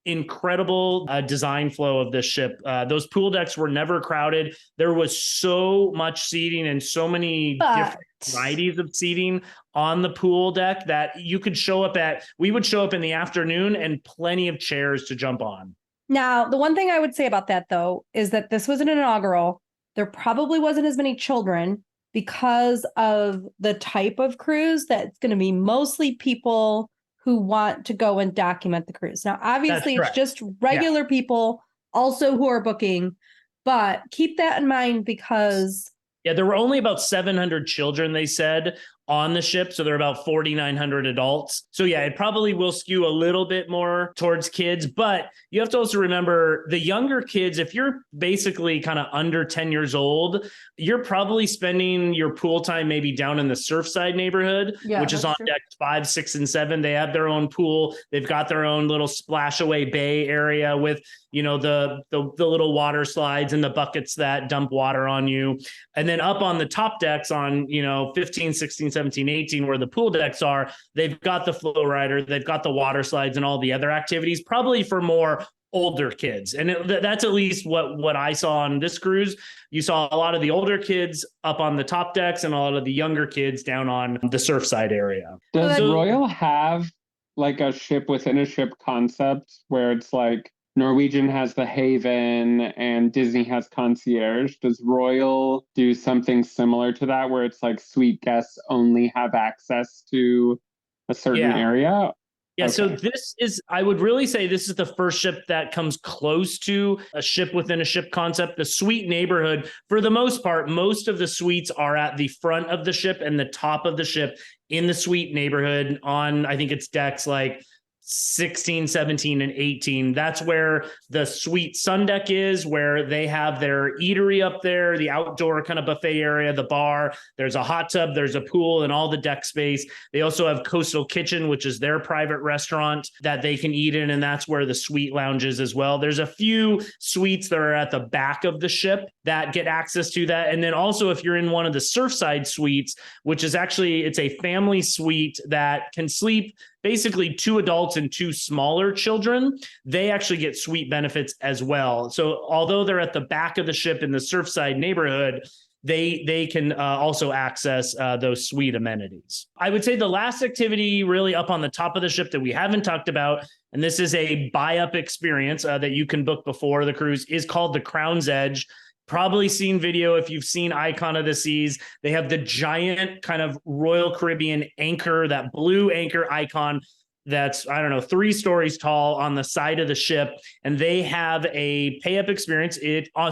incredible design flow of this ship. Those pool decks were never crowded. There was so much seating and so many different varieties of seating on the pool deck that we would show up in the afternoon and plenty of chairs to jump on. Now, the one thing I would say about that, though, is that this was an inaugural. There probably wasn't as many children because of the type of cruise that's going to be mostly people who want to go and document the cruise. Now, obviously, it's just regular people also who are booking, but keep that in mind because... Yeah, there were only about 700 children, they said, on the ship. So there are about 4,900 adults. So yeah, it probably will skew a little bit more towards kids, but you have to also remember the younger kids, if you're basically kind of under 10 years old, you're probably spending your pool time maybe down in the Surfside neighborhood, which is on decks 5, 6, and 7. They have their own pool. They've got their own little splash away bay area with, you know, the little water slides and the buckets that dump water on you. And then up on the top decks on, you know, 15, 16, 17, 18, where the pool decks are, they've got the flow rider, they've got the water slides and all the other activities, probably for more older kids. And that's at least what I saw on this cruise. You saw a lot of the older kids up on the top decks and a lot of the younger kids down on the Surfside area. Does Royal have like a ship within a ship concept where it's like Norwegian has the Haven and Disney has Concierge? Does Royal do something similar to that where it's like suite guests only have access to a certain area? Yeah, okay. So this is, I would really say this is the first ship that comes close to a ship within a ship concept. The suite neighborhood, for the most part, most of the suites are at the front of the ship and the top of the ship in the suite neighborhood on, I think it's decks like 16, 17, and 18. That's where the suite sun deck is, where they have their eatery up there, the outdoor kind of buffet area, the bar. There's a hot tub, there's a pool, and all the deck space. They also have Coastal Kitchen, which is their private restaurant that they can eat in, and that's where the suite lounge is as well. There's a few suites that are at the back of the ship that get access to that. And then also if you're in one of the Surfside suites, which is actually, it's a family suite that can sleep basically 2 adults and 2 smaller children, they actually get suite benefits as well. So although they're at the back of the ship in the Surfside neighborhood, they can also access those suite amenities. I would say the last activity really up on the top of the ship that we haven't talked about, and this is a buy-up experience that you can book before the cruise, is called the Crown's Edge. Probably seen video if you've seen Icon of the Seas. They have the giant kind of Royal Caribbean anchor, that blue anchor icon that's, I don't know, 3 stories tall on the side of the ship. And they have a pay up experience.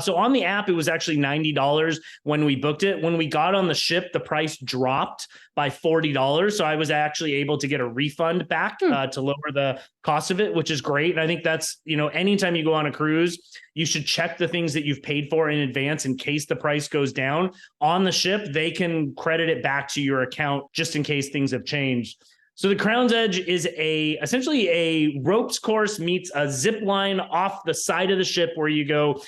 So on the app, it was actually $90 when we booked it. When we got on the ship, the price dropped by $40. So I was actually able to get a refund back to lower the cost of it, which is great. And I think that's, you know, anytime you go on a cruise, you should check the things that you've paid for in advance in case the price goes down. On the ship, they can credit it back to your account just in case things have changed. So the Crown's Edge is essentially a ropes course meets a zip line off the side of the ship where you go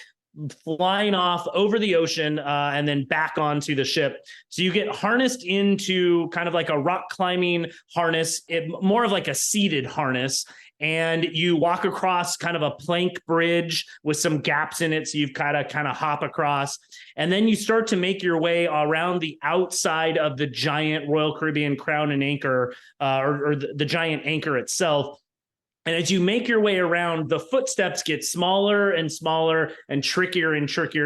flying off over the ocean and then back onto the ship. So you get harnessed into kind of like a rock climbing harness, more of like a seated harness. And you walk across kind of a plank bridge with some gaps in it. So you've kind of hop across. And then you start to make your way around the outside of the giant Royal Caribbean Crown and Anchor, or the giant anchor itself. And as you make your way around, the footsteps get smaller and smaller and trickier.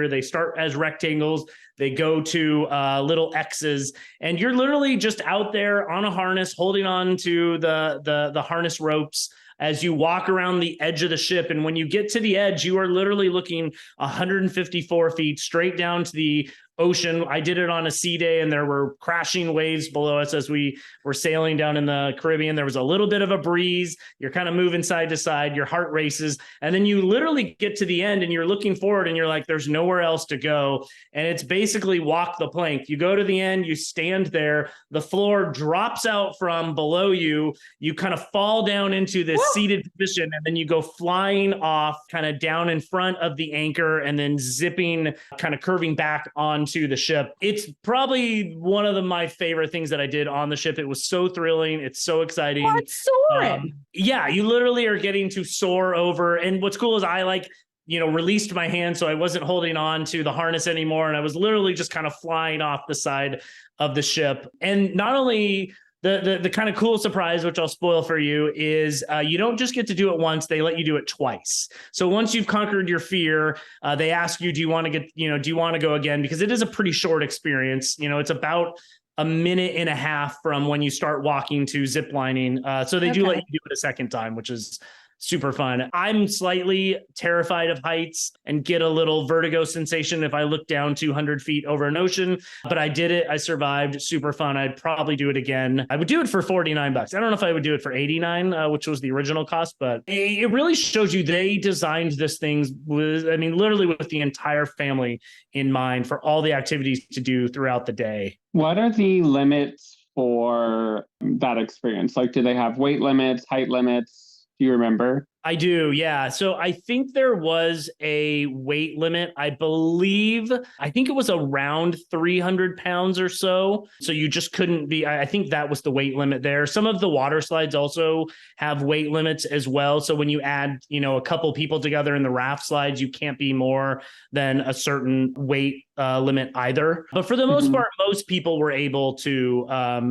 They start as rectangles. They go to little X's, and you're literally just out there on a harness, holding on to the harness ropes as you walk around the edge of the ship. And when you get to the edge, you are literally looking 154 feet straight down to the ocean. I did it on a sea day, and there were crashing waves below us as we were sailing down in the Caribbean. There was a little bit of a breeze. You're kind of moving side to side. Your heart races. And then you literally get to the end and you're looking forward and you're like, there's nowhere else to go. And it's basically walk the plank. You go to the end, you stand there, the floor drops out from below you. You kind of fall down into this seated position, and then you go flying off kind of down in front of the anchor and then zipping, kind of curving back on to the ship. It's probably one of my favorite things that I did on the ship. It was so thrilling. It's so exciting. What's soaring? Yeah, you literally are getting to soar over. And what's cool is I released my hand, so I wasn't holding on to the harness anymore. And I was literally just kind of flying off the side of the ship. And not only the kind of cool surprise, which I'll spoil for you, is you don't just get to do it once, they let you do it twice. So once you've conquered your fear, they ask you, do you want to go again? Because it is a pretty short experience. It's about a minute and a half from when you start walking to zip lining. So they do let you do it a second time, which is super fun. I'm slightly terrified of heights and get a little vertigo sensation if I look down 200 feet over an ocean, but I did it. I survived. Super fun. I'd probably do it again. I would do it for $49. I don't know if I would do it for $89, which was the original cost, but it really shows you they designed this thing with, I mean, literally with the entire family in mind for all the activities to do throughout the day. What are the limits for that experience? Like, do they have weight limits, height limits? Do you remember? I do, yeah. So I think there was a weight limit. I think it was around 300 pounds or so. So you just couldn't be, I think that was the weight limit there. Some of the water slides also have weight limits as well. So when you add, a couple people together in the raft slides, you can't be more than a certain weight limit either. But for the most part, most people were able to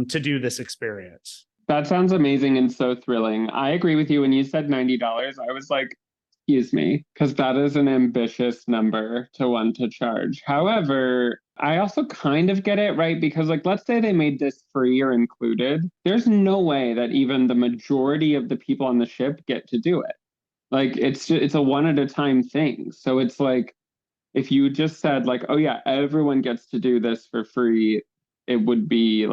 do this experience. That sounds amazing and so thrilling. I agree with you. When you said $90, I was like, excuse me, because that is an ambitious number to want to charge. However, I also kind of get it, right? Because let's say they made this free or included. There's no way that even the majority of the people on the ship get to do it. It's a one at a time thing. So it's like, if you just said oh yeah, everyone gets to do this for free, it would be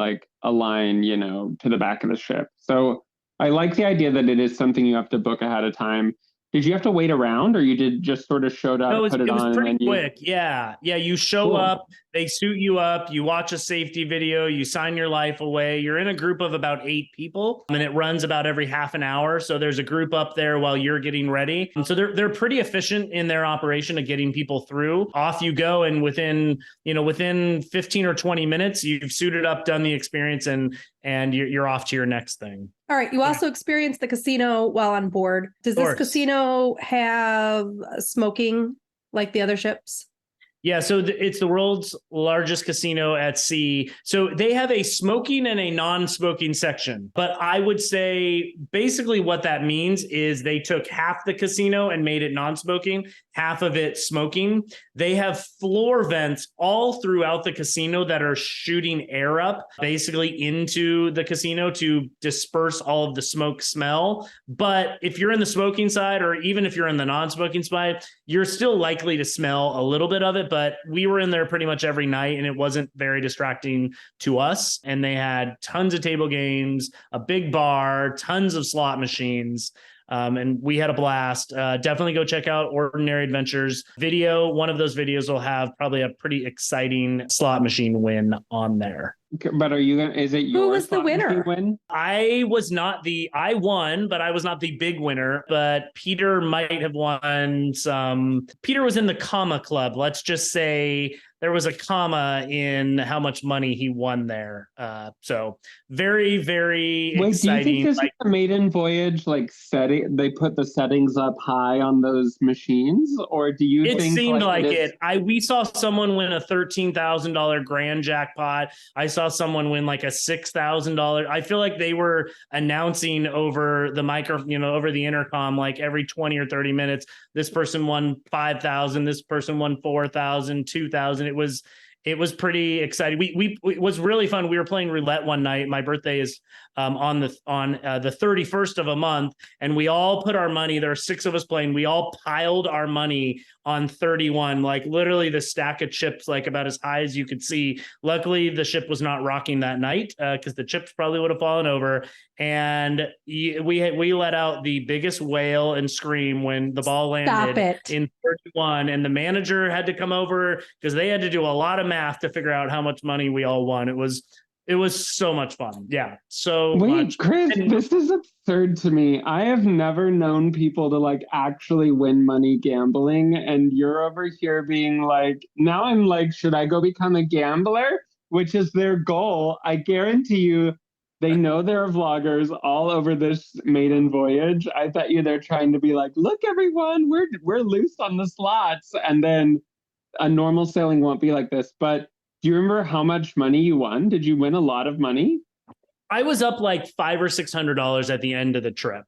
a line, to the back of the ship. So I like the idea that it is something you have to book ahead of time. Did you have to wait around, or you did just sort of showed up, put it on? It was pretty quick. Yeah. You show up, they suit you up, you watch a safety video, you sign your life away. You're in a group of about 8 people, and it runs about every half an hour. So there's a group up there while you're getting ready. So they're pretty efficient in their operation of getting people through. Off you go, and within 15 or 20 minutes, you've suited up, done the experience, and you're off to your next thing. All right. You also experienced the casino while on board. Does this casino have smoking like the other ships? Yeah, so it's the world's largest casino at sea. So they have a smoking and a non-smoking section. But I would say basically what that means is they took half the casino and made it non-smoking, half of it smoking. They have floor vents all throughout the casino that are shooting air up basically into the casino to disperse all of the smoke smell. But if you're in the smoking side, or even if you're in the non-smoking side, you're still likely to smell a little bit of it. But we were in there pretty much every night, and it wasn't very distracting to us. And they had tons of table games, a big bar, tons of slot machines. And we had a blast. Definitely go check out Ordinary Adventures video. One of those videos will have probably a pretty exciting slot machine win on there. But is it your Who was the winner? Win? I won, but I was not the big winner. But Peter might have won some. Peter was in the comma club. Let's just say there was a comma in how much money he won there. So very, very exciting. Do you think this is a maiden voyage, setting? They put the settings up high on those machines, or do you think it seemed like it? We saw someone win a $13,000 grand jackpot. I saw someone win a $6,000. I feel like they were announcing over the over the intercom, every 20 or 30 minutes, this person won 5,000, this person won 4,000, 2,000. It was pretty exciting. It was really fun. We were playing roulette one night. My birthday is on the 31st of a month, and we all put our money. There are 6 of us playing. We all piled our money on 31, literally the stack of chips, about as high as you could see. Luckily, the ship was not rocking that night because the chips probably would have fallen over. And we let out the biggest wail and scream when the ball landed in 31, and the manager had to come over because they had to do a lot of math to figure out how much money we all won. It was so much fun. Yeah. So much. Chris, this is absurd to me. I have never known people to actually win money gambling. And you're over here being now I'm should I go become a gambler? Which is their goal. I guarantee you, they know there are vloggers all over this maiden voyage. I bet you they're trying to be look, everyone, we're loose on the slots. And then a normal sailing won't be like this. But do you remember how much money you won? Did you win a lot of money? I was up $500 or $600 at the end of the trip.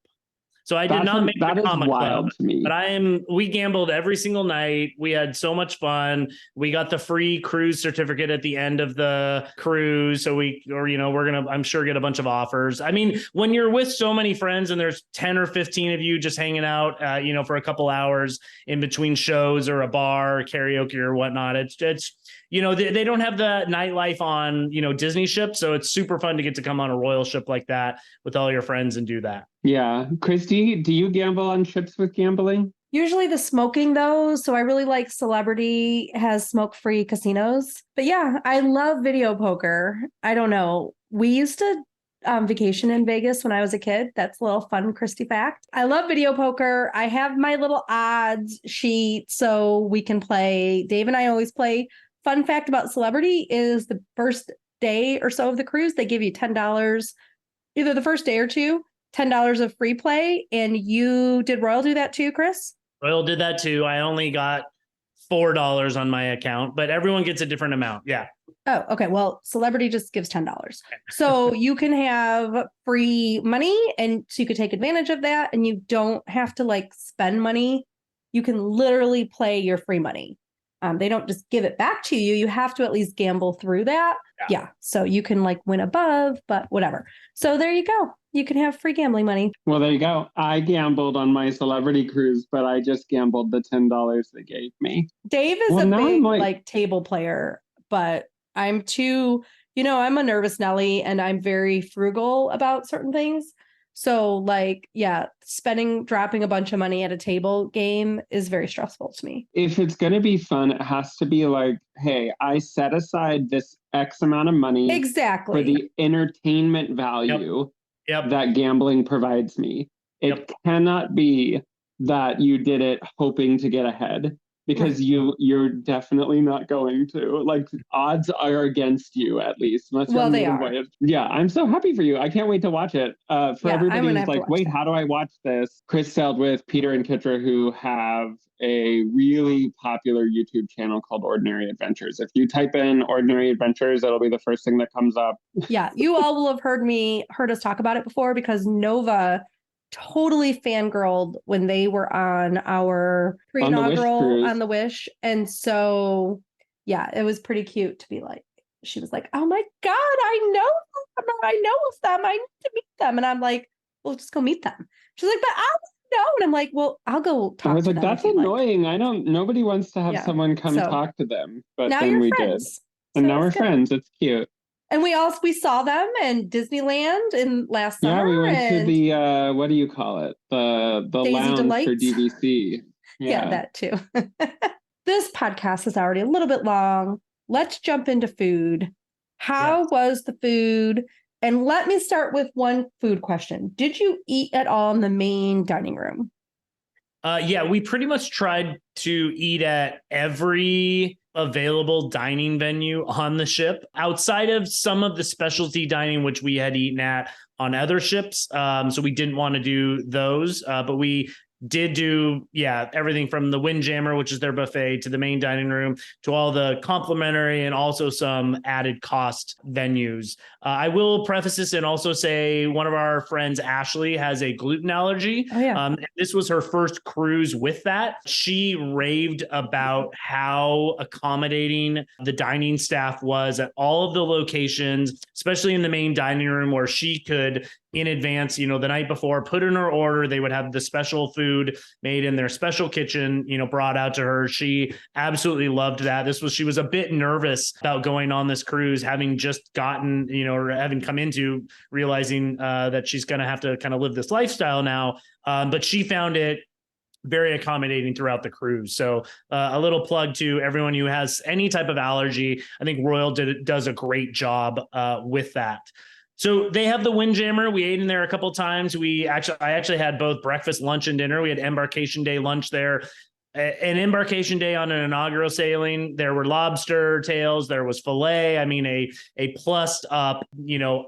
So I did not make that the is Comic wild Club, to me. but we gambled every single night. We had so much fun. We got the free cruise certificate at the end of the cruise. So we're going to, I'm sure, get a bunch of offers. I mean, when you're with so many friends and there's 10 or 15 of you just hanging out, for a couple hours in between shows or a bar, or karaoke or whatnot, it's they don't have the nightlife on, Disney ship. So it's super fun to get to come on a royal ship like that with all your friends and do that. Yeah. Christy, do you gamble on ships with gambling? Usually the smoking though. So I really like Celebrity has smoke-free casinos. But yeah, I love video poker. I don't know. We used to vacation in Vegas when I was a kid. That's a little fun Christy fact. I love video poker. I have my little odds sheet so we can play. Dave and I always play. Fun fact about Celebrity is the first day or so of the cruise, they give you $10, either the first day or two, $10 of free play. And did Royal do that too, Chris? Royal did that too. I only got $4 on my account, but everyone gets a different amount. Yeah. Oh, okay. Well, Celebrity just gives $10. So you can have free money and so you could take advantage of that and you don't have to spend money. You can literally play your free money. They don't just give it back to you. You have to at least gamble through that. Yeah. So you can win above, but whatever. So there you go. You can have free gambling money. Well, there you go. I gambled on my Celebrity cruise, but I just gambled the $10 they gave me. Dave is a big table player, but I'm too, I'm a nervous Nelly and I'm very frugal about certain things. So dropping a bunch of money at a table game is very stressful to me. If it's going to be fun, it has to be hey, I set aside this X amount of money exactly for the entertainment value that gambling provides me. It cannot be that you did it hoping to get ahead. Because you're definitely not going to. Odds are against you, at least. They are. Yeah, I'm so happy for you. I can't wait to watch it. Everybody who's wait, how do I watch this? Chris sailed with Peter and Kitra, who have a really popular YouTube channel called Ordinary Adventures. If you type in Ordinary Adventures, it'll be the first thing that comes up. Yeah, you all will have heard us talk about it before because Nova totally fangirled when they were on our pre-inaugural on the Wish. And so, yeah, it was pretty cute to be she was like, oh my God, I know of them. I need to meet them. And I'm like, well, just go meet them. She's like, but I don't know. And I'm like, well, I'll go talk to them. I was like, that's annoying. Nobody wants to have someone come talk to them. But now then we friends. did. And now we're friends. It's cute. And we saw them in Disneyland in last summer. Yeah, we went to the what do you call it? The Daisy lounge Delights? for DVC. Yeah, that too. This podcast is already a little bit long. Let's jump into food. How was the food? And let me start with one food question. Did you eat at all in the main dining room? Yeah, we pretty much tried to eat at every available dining venue on the ship outside of some of the specialty dining, which we had eaten at on other ships. So we didn't want to do those, but we did do, everything from the Windjammer, which is their buffet, to the main dining room, to all the complimentary and also some added cost venues. I will preface this and also say one of our friends, Ashley, has a gluten allergy. Oh, yeah. This was her first cruise with that. She raved about how accommodating the dining staff was at all of the locations, especially in the main dining room where she could in advance, the night before, put in her order. They would have the special food made in their special kitchen, brought out to her. She absolutely loved that. She was a bit nervous about going on this cruise, having just gotten, or having come into realizing that she's going to have to kind of live this lifestyle now. But she found it very accommodating throughout the cruise. So a little plug to everyone who has any type of allergy. I think Royal does a great job with that. So they have the Windjammer. We ate in there a couple of times. I actually had both breakfast, lunch, and dinner. We had embarkation day lunch there. An embarkation day on an inaugural sailing, there were lobster tails, there was filet. I mean, a plussed up,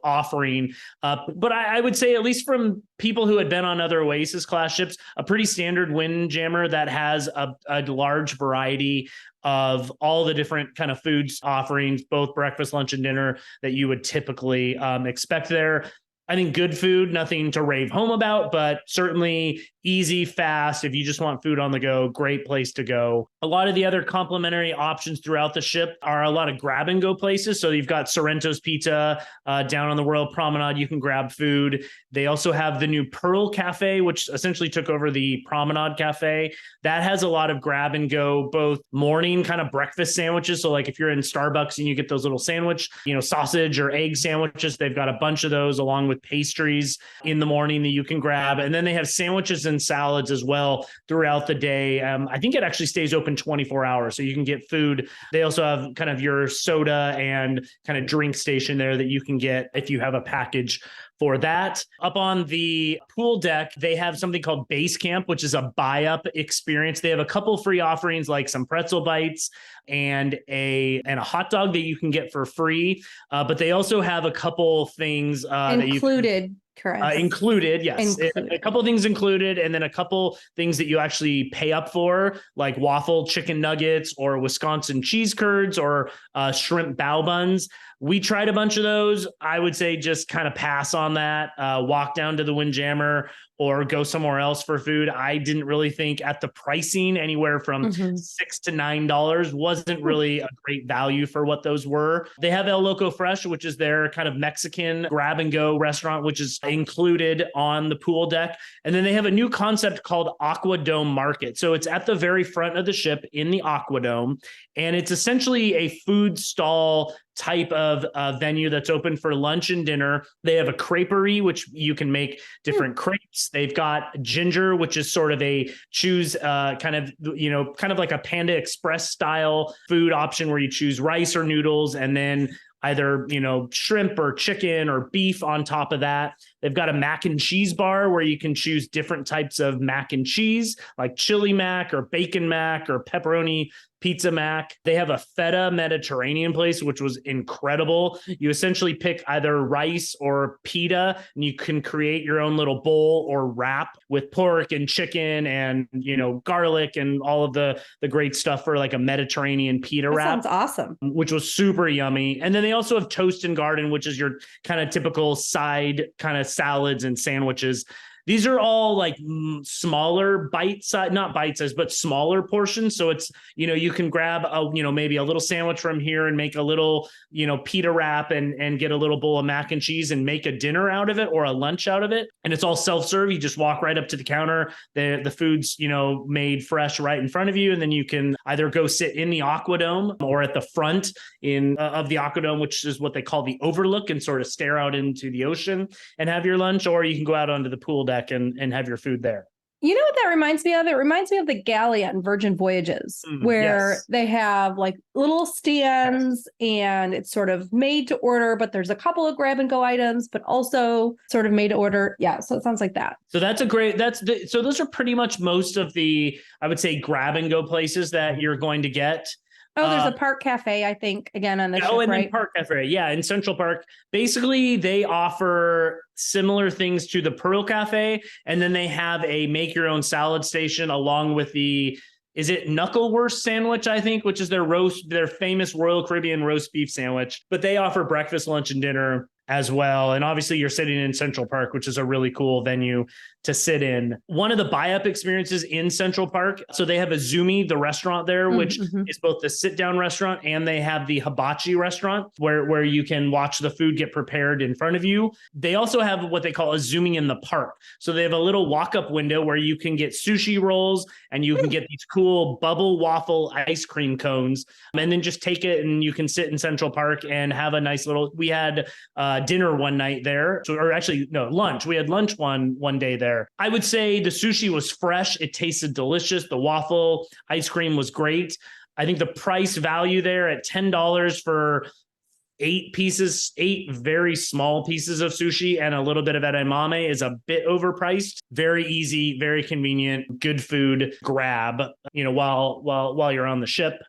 offering. But I would say, at least from people who had been on other Oasis class ships, a pretty standard Windjammer that has a large variety of all the different kind of foods offerings, both breakfast, lunch, and dinner that you would typically expect there. I think good food, nothing to rave home about, but certainly easy, fast. If you just want food on the go, great place to go. A lot of the other complimentary options throughout the ship are a lot of grab and go places. So you've got Sorrento's Pizza down on the Royal Promenade. You can grab food. They also have the new Pearl Cafe, which essentially took over the Promenade Cafe. That has a lot of grab and go, both morning kind of breakfast sandwiches. So like if you're in Starbucks and you get those little sandwich, sausage or egg sandwiches, they've got a bunch of those along with pastries in the morning that you can grab. And then they have sandwiches and salads as well throughout the day. I think it actually stays open 24 hours, so you can get food. They also have kind of your soda and kind of drink station there that you can get if you have a package for that. Up on the pool deck, they have something called Base Camp, which is a buy-up experience. They have a couple free offerings like some pretzel bites and a hot dog that you can get for free. But they also have a couple things included. Correct. Included, yes. Included. A couple things included, and then a couple things that you actually pay up for, like waffle chicken nuggets or Wisconsin cheese curds or shrimp bao buns. We tried a bunch of those. I would say just kind of pass on that, walk down to the Windjammer or go somewhere else for food. I didn't really think at the pricing anywhere from $6 to $9 wasn't really a great value for what those were. They have El Loco Fresh, which is their kind of Mexican grab and go restaurant, which is included on the pool deck. And then they have a new concept called Aqua Dome Market. So it's at the very front of the ship in the Aqua Dome, and it's essentially a food stall type of venue that's open for lunch and dinner. They have a creperie, which you can make different crepes. They've got ginger, which is sort of a choose kind of like a Panda Express style food option where you choose rice or noodles and then either, shrimp or chicken or beef on top of that. They've got a mac and cheese bar where you can choose different types of mac and cheese, like chili mac or bacon mac or pepperoni pizza mac. They have a feta Mediterranean place, which was incredible. You essentially pick either rice or pita, and you can create your own little bowl or wrap with pork and chicken and, garlic and all of the great stuff for like a Mediterranean pita wrap. Sounds awesome. Which was super yummy. And then they also have Toast and Garden, which is your kind of typical side kind of salads and sandwiches. These are all like smaller not bite size, but smaller portions. So it's, you can grab maybe a little sandwich from here and make a little, pita wrap and get a little bowl of mac and cheese and make a dinner out of it or a lunch out of it. And it's all self-serve. You just walk right up to the counter. The food's, made fresh right in front of you. And then you can either go sit in the Aqua Dome or at the front of the Aqua Dome, which is what they call the overlook, and sort of stare out into the ocean and have your lunch, or you can go out onto the pool deck and have your food there. You know what that reminds me of? It reminds me of the galley on Virgin Voyages, where they have like little stands and it's sort of made to order, but there's a couple of grab and go items, but also sort of made to order. Yeah. So it sounds like that. So so those are pretty much most of the, I would say, grab and go places that you're going to get. Oh, there's a park cafe, I think, again, on the ship, and right? then Park Cafe. Yeah, in Central Park. Basically, they offer similar things to the Pearl Cafe, and then they have a make-your-own salad station along with is it Knucklewurst sandwich, I think, which is their famous Royal Caribbean roast beef sandwich. But they offer breakfast, lunch, and dinner as well. And obviously you're sitting in Central Park, which is a really cool venue to sit in. One of the buy-up experiences in Central Park, so they have Azumi, the restaurant there, which is both the sit-down restaurant, and they have the hibachi restaurant where you can watch the food get prepared in front of you. They also have what they call Azumi in the park. So they have a little walk-up window where you can get sushi rolls and you can get these cool bubble waffle ice cream cones, and then just take it and you can sit in Central Park and have a nice little, we had dinner one night there. Lunch. We had lunch one day there. I would say the sushi was fresh. It tasted delicious. The waffle ice cream was great. I think the price value there at $10 for 8 very small pieces of sushi and a little bit of edamame is a bit overpriced. Very easy, very convenient, good food grab, while you're on the ship.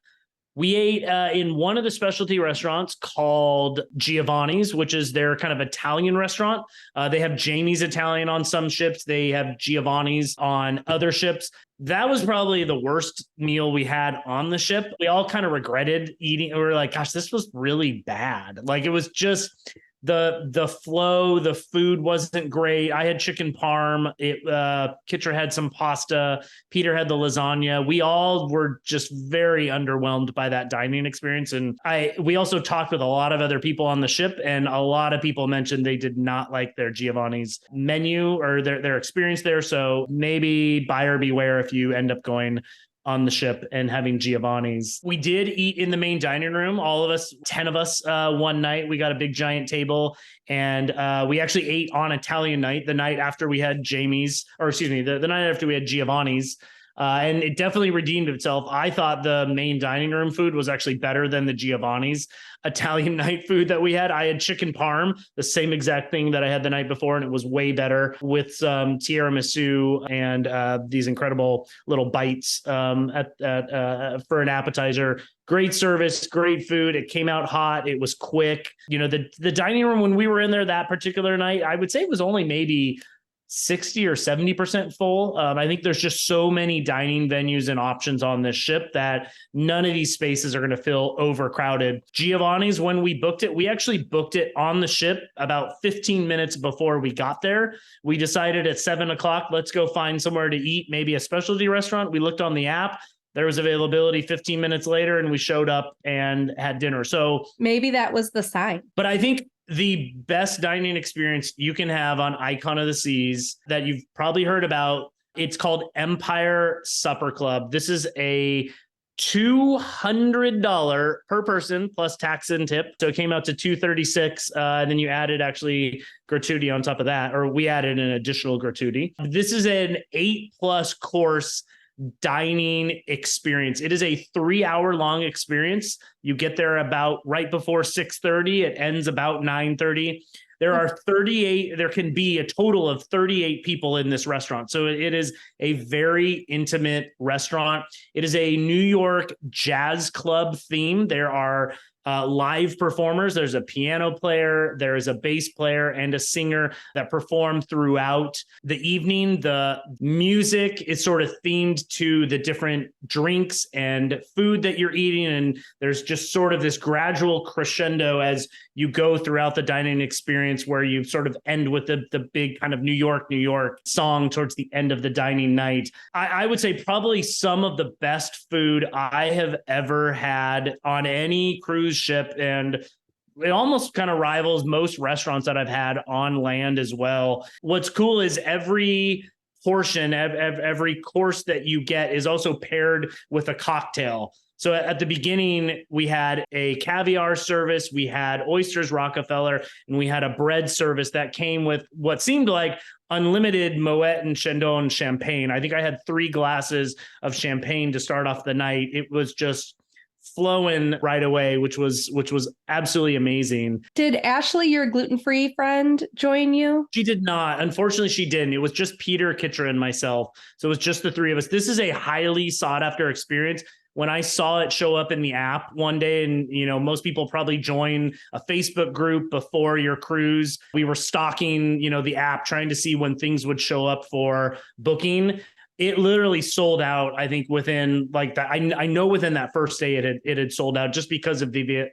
We ate in one of the specialty restaurants called Giovanni's, which is their kind of Italian restaurant. They have Jamie's Italian on some ships. They have Giovanni's on other ships. That was probably the worst meal we had on the ship. We all kind of regretted eating. We were like, gosh, this was really bad. Like, it was just the flow, the food wasn't great. I had chicken parm. Kitcher had some pasta. Peter had the lasagna. We all were just very underwhelmed by that dining experience. And we also talked with a lot of other people on the ship, and a lot of people mentioned they did not like their Giovanni's menu or their experience there. So maybe buyer beware if you end up going on the ship and having Giovanni's. We did eat in the main dining room, all of us, 10 of us, one night. We got a big giant table, and we actually ate on Italian night, the night after we had the night after we had Giovanni's. And it definitely redeemed itself. I thought the main dining room food was actually better than the Giovanni's Italian night food that we had. I had chicken parm, the same exact thing that I had the night before, and it was way better with some tiramisu and these incredible little bites for an appetizer. Great service, great food. It came out hot. It was quick. The dining room when we were in there that particular night, I would say it was only maybe 60 or 70% full. I think there's just so many dining venues and options on this ship that none of these spaces are going to feel overcrowded. Giovanni's, when we booked it, we actually booked it on the ship about 15 minutes before we got there. We decided at 7:00, let's go find somewhere to eat, maybe a specialty restaurant. We looked on the app. There was availability 15 minutes later, and we showed up and had dinner. So maybe that was the sign. But I think the best dining experience you can have on Icon of the Seas that you've probably heard about, it's called Empire Supper Club. This is a $200 per person plus tax and tip. So it came out to $236. And then you added actually gratuity on top of that, or we added an additional gratuity. This is an 8+ course dining experience. It is a 3-hour long experience. You get there about right before 6:30. It ends about 9:30. There can be a total of 38 people in this restaurant. So it is a very intimate restaurant. It is a New York jazz club theme. There are live performers. There's a piano player, there is a bass player, and a singer that perform throughout the evening. The music is sort of themed to the different drinks and food that you're eating. And there's just sort of this gradual crescendo as you go throughout the dining experience, where you sort of end with the big kind of New York song towards the end of the dining night. I would say probably some of the best food I have ever had on any cruise ship, and it almost kind of rivals most restaurants that I've had on land as well. What's cool is every portion, every course that you get is also paired with a cocktail. So at the beginning, we had a caviar service, we had oysters Rockefeller, and we had a bread service that came with what seemed like unlimited Moet and Chandon champagne. I think I had 3 glasses of champagne to start off the night. It was just flowing right away, which was absolutely amazing. Did Ashley, your gluten-free friend, join you? She did not. Unfortunately, she didn't. It was just Peter, Kitcher, and myself. So it was just the 3 of us. This is a highly sought after experience. When I saw it show up in the app one day, and most people probably join a Facebook group before your cruise, we were stalking, the app, trying to see when things would show up for booking. It literally sold out, I think, within like that. I know within that first day it had sold out, just because of the,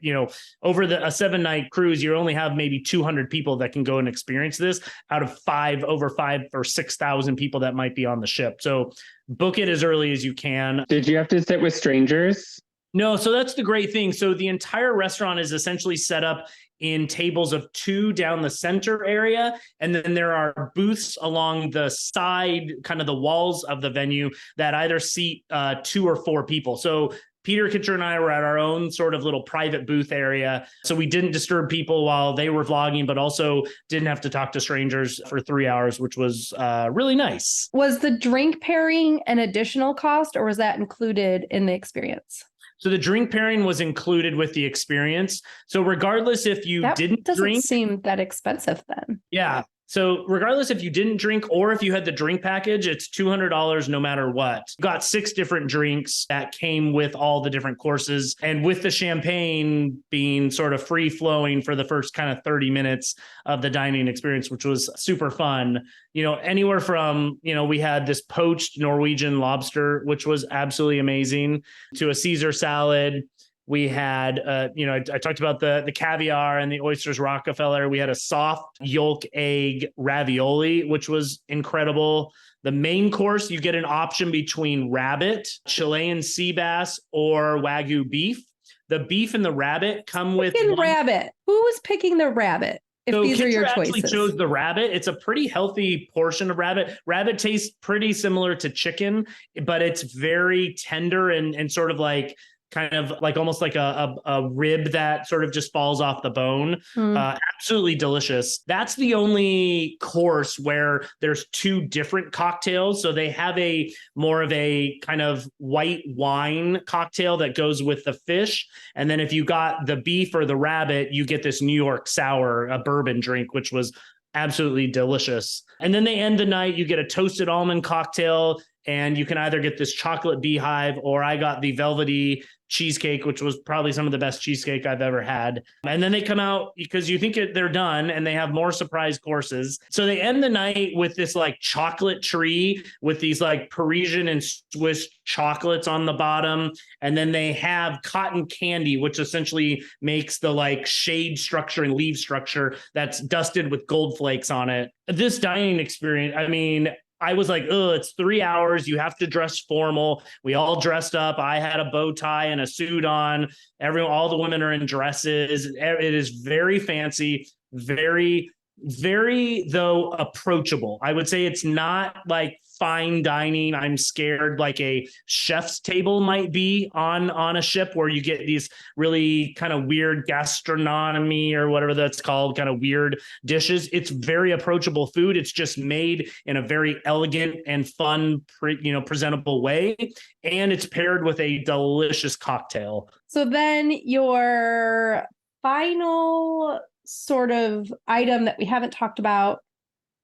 over a 7-night cruise, you only have maybe 200 people that can go and experience this out of over 5 or 6,000 people that might be on the ship. So book it as early as you can. Did you have to sit with strangers? No. So that's the great thing. So the entire restaurant is essentially set up in tables of 2 down the center area. And then there are booths along the side, kind of the walls of the venue, that either seat 2 or 4 people. So Peter, Kitcher, and I were at our own sort of little private booth area. So we didn't disturb people while they were vlogging, but also didn't have to talk to strangers for 3 hours, which was really nice. Was the drink pairing an additional cost, or was that included in the experience? So the drink pairing was included with the experience. So regardless if you didn't doesn't drink, seem that expensive then. Yeah. So regardless if you didn't drink or if you had the drink package, it's $200 no matter what. Got 6 different drinks that came with all the different courses, and with the champagne being sort of free flowing for the first kind of 30 minutes of the dining experience, which was super fun. Anywhere from, we had this poached Norwegian lobster, which was absolutely amazing, to a Caesar salad. We had, I talked about the caviar and the oysters Rockefeller. We had a soft yolk egg ravioli, which was incredible. The main course, you get an option between rabbit, Chilean sea bass, or Wagyu beef. The beef and the rabbit come with rabbit. Who was picking the rabbit? If so these are your actually choices, chose the rabbit. It's a pretty healthy portion of rabbit. Rabbit tastes pretty similar to chicken, but it's very tender and sort of like kind of like almost like a rib that sort of just falls off the bone. Absolutely delicious. That's the only course where there's two different cocktails. So they have a more of a kind of white wine cocktail that goes with the fish. And then if you got the beef or the rabbit, you get this New York sour, a bourbon drink, which was absolutely delicious. And then they end the night, you get a toasted almond cocktail, and you can either get this chocolate beehive, or I got the velvety cheesecake, which was probably some of the best cheesecake I've ever had. And then they come out because you think they're done and they have more surprise courses. So they end the night with this like chocolate tree with these like Parisian and Swiss chocolates on the bottom. And then they have cotton candy, which essentially makes the like shade structure and leaf structure that's dusted with gold flakes on it. This dining experience, I mean, I was like, oh, it's 3 hours. You have to dress formal. We all dressed up. I had a bow tie and a suit on. All the women are in dresses. It is very fancy, very, very, though, approachable. I would say it's not like fine dining. I'm scared like a chef's table might be on a ship where you get these really kind of weird gastronomy or whatever that's called, kind of weird dishes. It's very approachable food. It's just made in a very elegant and fun, presentable way. And it's paired with a delicious cocktail. So then your final sort of item that we haven't talked about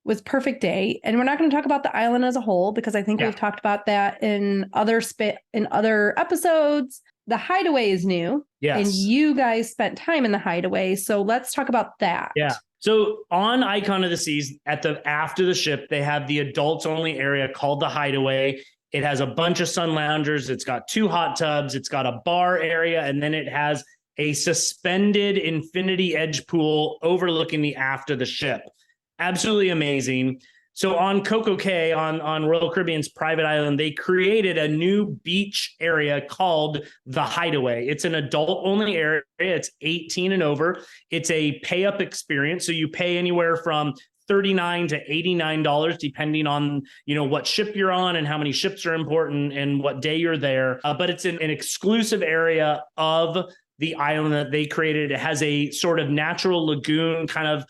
was Perfect Day. And we're not going to talk about the island as a whole, because I think we've talked about that in other episodes. The Hideaway is new. Yes. And you guys spent time in the Hideaway. So let's talk about that. Yeah. So on Icon of the Seas, after the ship, they have the adults only area called the Hideaway. It has a bunch of sun loungers. It's got 2 hot tubs. It's got a bar area. And then it has a suspended infinity edge pool overlooking the aft of the ship. Absolutely amazing. So on Coco Cay, on Royal Caribbean's private island, they created a new beach area called the Hideaway. It's an adult-only area. It's 18 and over. It's a pay-up experience. So you pay anywhere from $39 to $89, depending on, what ship you're on and how many ships are important and what day you're there. But it's an exclusive area of the island that they created. It has a sort of natural lagoon kind of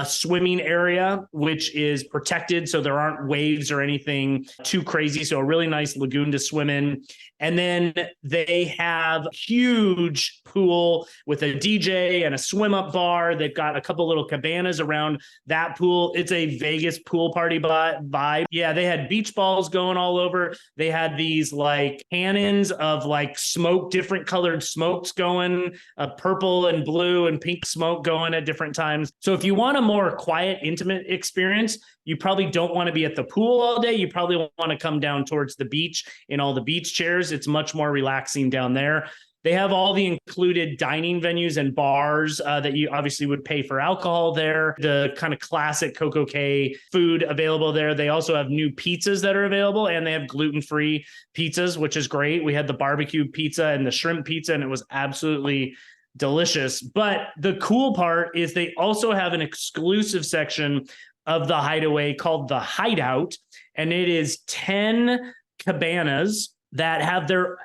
swimming area, which is protected. So there aren't waves or anything too crazy. So a really nice lagoon to swim in. And then they have huge pool with a DJ and a swim up bar. They've got a couple little cabanas around that pool. It's a Vegas pool party vibe. Yeah, they had beach balls going all over. They had these like cannons of like smoke, different colored smokes going, purple and blue and pink smoke going at different times. So if you want a more quiet, intimate experience, you probably don't want to be at the pool all day. You probably want to come down towards the beach in all the beach chairs. It's much more relaxing down there. They have all the included dining venues and bars that you obviously would pay for alcohol there. The kind of classic Coco Cay food available there. They also have new pizzas that are available, and they have gluten-free pizzas, which is great. We had the barbecue pizza and the shrimp pizza, and it was absolutely delicious. But the cool part is they also have an exclusive section of the Hideaway called the Hideout, and it is 10 cabanas that have their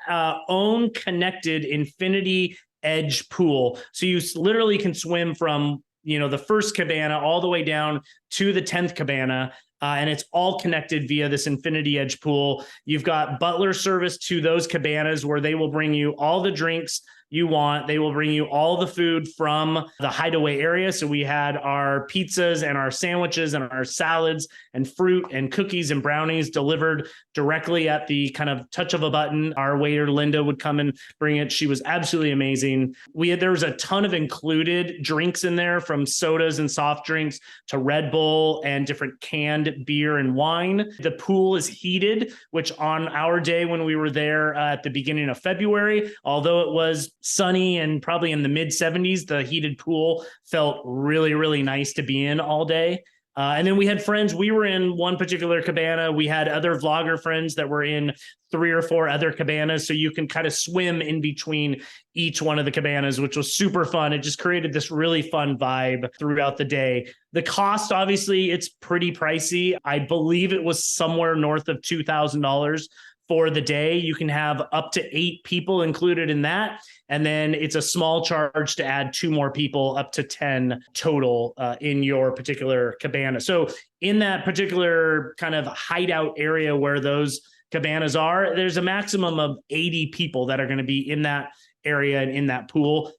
own connected infinity edge pool. So you literally can swim from, the first cabana all the way down to the 10th cabana. And it's all connected via this infinity edge pool. You've got butler service to those cabanas where they will bring you all the drinks you want. They will bring you all the food from the Hideaway area. So we had our pizzas and our sandwiches and our salads and fruit and cookies and brownies delivered directly at the kind of touch of a button. Our waiter, Linda, would come and bring it. She was absolutely amazing. There was a ton of included drinks in there, from sodas and soft drinks to Red Bull and different canned beer and wine. The pool is heated, which on our day when we were there at the beginning of February, although it was sunny and probably in the mid 70s. The heated pool felt really, really nice to be in all day. And then we had friends. We were in one particular cabana. We had other vlogger friends that were in 3 or 4 other cabanas. So you can kind of swim in between each one of the cabanas, which was super fun. It just created this really fun vibe throughout the day. The cost, obviously, it's pretty pricey. I believe it was somewhere north of $2,000 for the day. You can have up to 8 people included in that. And then it's a small charge to add 2 more people, up to 10 total in your particular cabana. So in that particular kind of hideout area where those cabanas are, there's a maximum of 80 people that are going to be in that area and in that pool.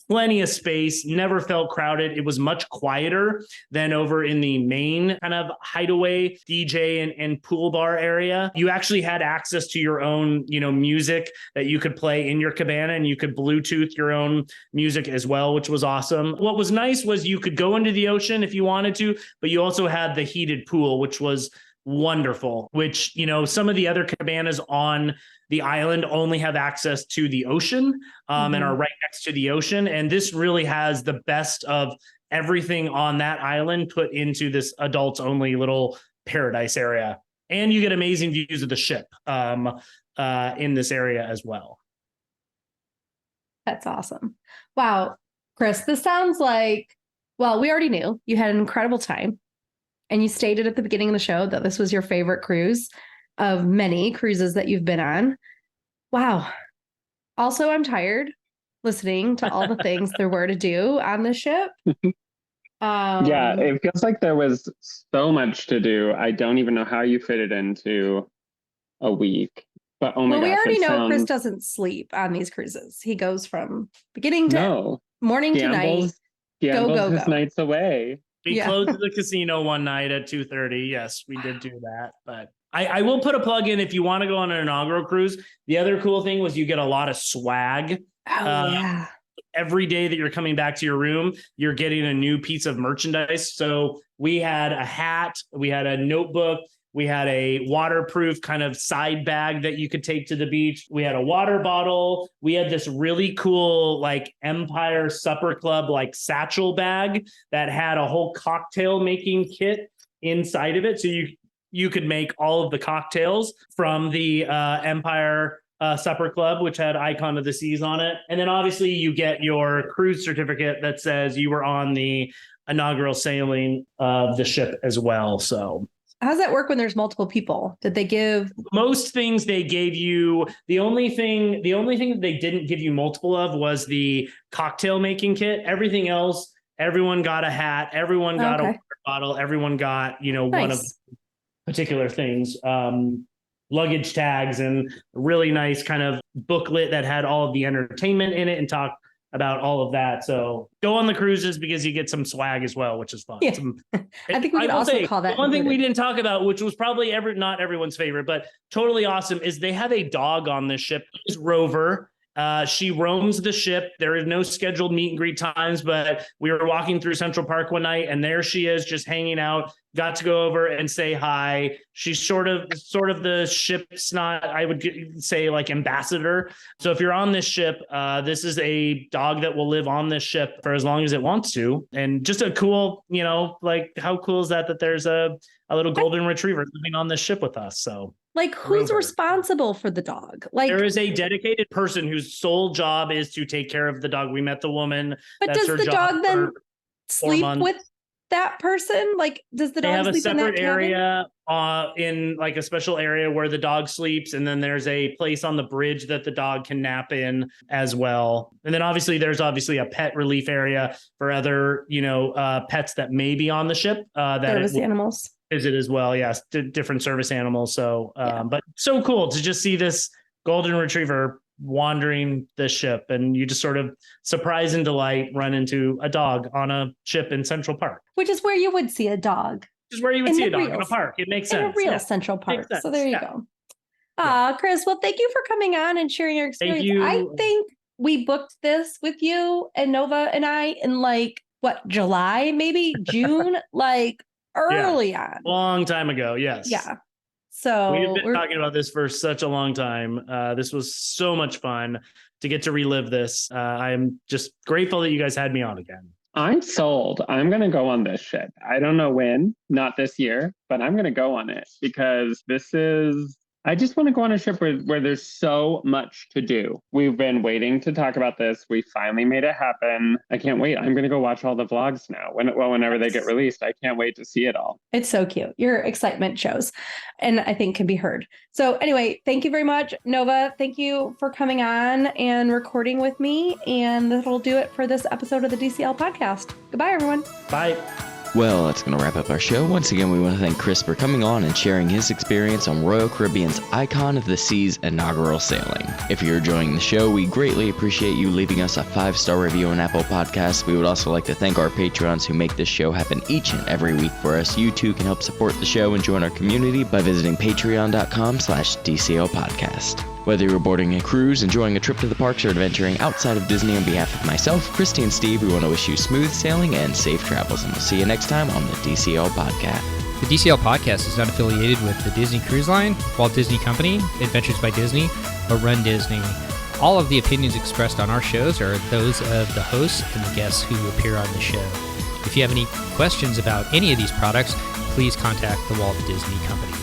Plenty of space, never felt crowded. It was much quieter than over in the main kind of hideaway DJ and pool bar area. You actually had access to your own, music that you could play in your cabana, and you could Bluetooth your own music as well, which was awesome. What was nice was you could go into the ocean if you wanted to, but you also had the heated pool, which was wonderful, which, some of the other cabanas on the island only have access to the ocean and are right next to the ocean. And this really has the best of everything on that island put into this adults only little paradise area. And you get amazing views of the ship in this area as well. That's awesome. Wow. Chris, this sounds like, well, we already knew you had an incredible time. And you stated at the beginning of the show that this was your favorite cruise of many cruises that you've been on. Wow. Also, I'm tired listening to all the things there were to do on the ship. Yeah, it feels like there was so much to do. I don't even know how you fit it into a week. But oh my gosh, we already know Chris doesn't sleep on these cruises. He goes from beginning to morning to night. Gambles his nights away. We closed the casino one night at 2:30. Yes, we did do that. But I will put a plug in if you want to go on an inaugural cruise. The other cool thing was you get a lot of swag. Every day that you're coming back to your room, you're getting a new piece of merchandise. So we had a hat, we had a notebook, we had a waterproof kind of side bag that you could take to the beach. We had a water bottle. We had this really cool like Empire Supper Club like satchel bag that had a whole cocktail making kit inside of it. So you could make all of the cocktails from the Empire Supper Club, which had Icon of the Seas on it. And then obviously you get your cruise certificate that says you were on the inaugural sailing of the ship as well. So how does that work when there's multiple people? Did they give most things they gave you? The only thing that they didn't give you multiple of was the cocktail making kit. Everything else, everyone got a hat, everyone got a water bottle, everyone got, one of particular things. Luggage tags and really nice kind of booklet that had all of the entertainment in it and talked about all of that. So go on the cruises because you get some swag as well, which is fun. Yeah. I think we could also call that. One thing we didn't talk about, which was probably not everyone's favorite, but totally awesome, is they have a dog on this ship. It's Rover. She roams the ship. There is no scheduled meet and greet times, but we were walking through Central Park one night and there she is just hanging out. Got to go over and say hi. She's sort of the ship's not, I would say like ambassador. So if you're on this ship, this is a dog that will live on this ship for as long as it wants to. And just a cool, like how cool is that there's a little golden retriever living on this ship with us. So like who's responsible for the dog? Like there is a dedicated person whose sole job is to take care of the dog. We met the woman. But does the dog then sleep with that person? Like, does the dog have sleep a separate in that area in like a special area where the dog sleeps, and then there's a place on the bridge that the dog can nap in as well. And then there's obviously a pet relief area for other pets that may be on the ship that service animals visit as well. Yes, different service animals. So but so cool to just see this golden retriever wandering the ship, and you just sort of surprise and delight run into a dog on a ship in Central Park, which is where you would see a dog. Which is where you would see a dog in a park. It makes sense. In a real Central Park. So there you go. Chris, well, thank you for coming on and sharing your experience. Thank you. I think we booked this with you and Nova and I in July, maybe June, early on. Long time ago. Yes. Yeah. So we've been talking about this for such a long time. This was so much fun to get to relive this. I'm just grateful that you guys had me on again. I'm sold. I'm going to go on this shit. I don't know when, not this year, but I'm going to go on it because I just want to go on a trip where there's so much to do. We've been waiting to talk about this. We finally made it happen. I can't wait. I'm going to go watch all the vlogs now. Whenever they get released, I can't wait to see it all. It's so cute. Your excitement shows and I think can be heard. So anyway, thank you very much, Nova. Thank you for coming on and recording with me. And that'll do it for this episode of the DCL podcast. Goodbye, everyone. Bye. Well, that's going to wrap up our show. Once again, we want to thank Chris for coming on and sharing his experience on Royal Caribbean's Icon of the Seas inaugural sailing. If you're enjoying the show, we greatly appreciate you leaving us a 5-star review on Apple Podcasts. We would also like to thank our Patreons who make this show happen each and every week for us. You too can help support the show and join our community by visiting patreon.com/DCL Podcast. Whether you're boarding a cruise, enjoying a trip to the parks, or adventuring outside of Disney, on behalf of myself, Christy, and Steve, we want to wish you smooth sailing and safe travels, and we'll see you next time on the DCL Podcast. The DCL Podcast is not affiliated with the Disney Cruise Line, Walt Disney Company, Adventures by Disney, or Run Disney. All of the opinions expressed on our shows are those of the hosts and the guests who appear on the show. If you have any questions about any of these products, please contact the Walt Disney Company.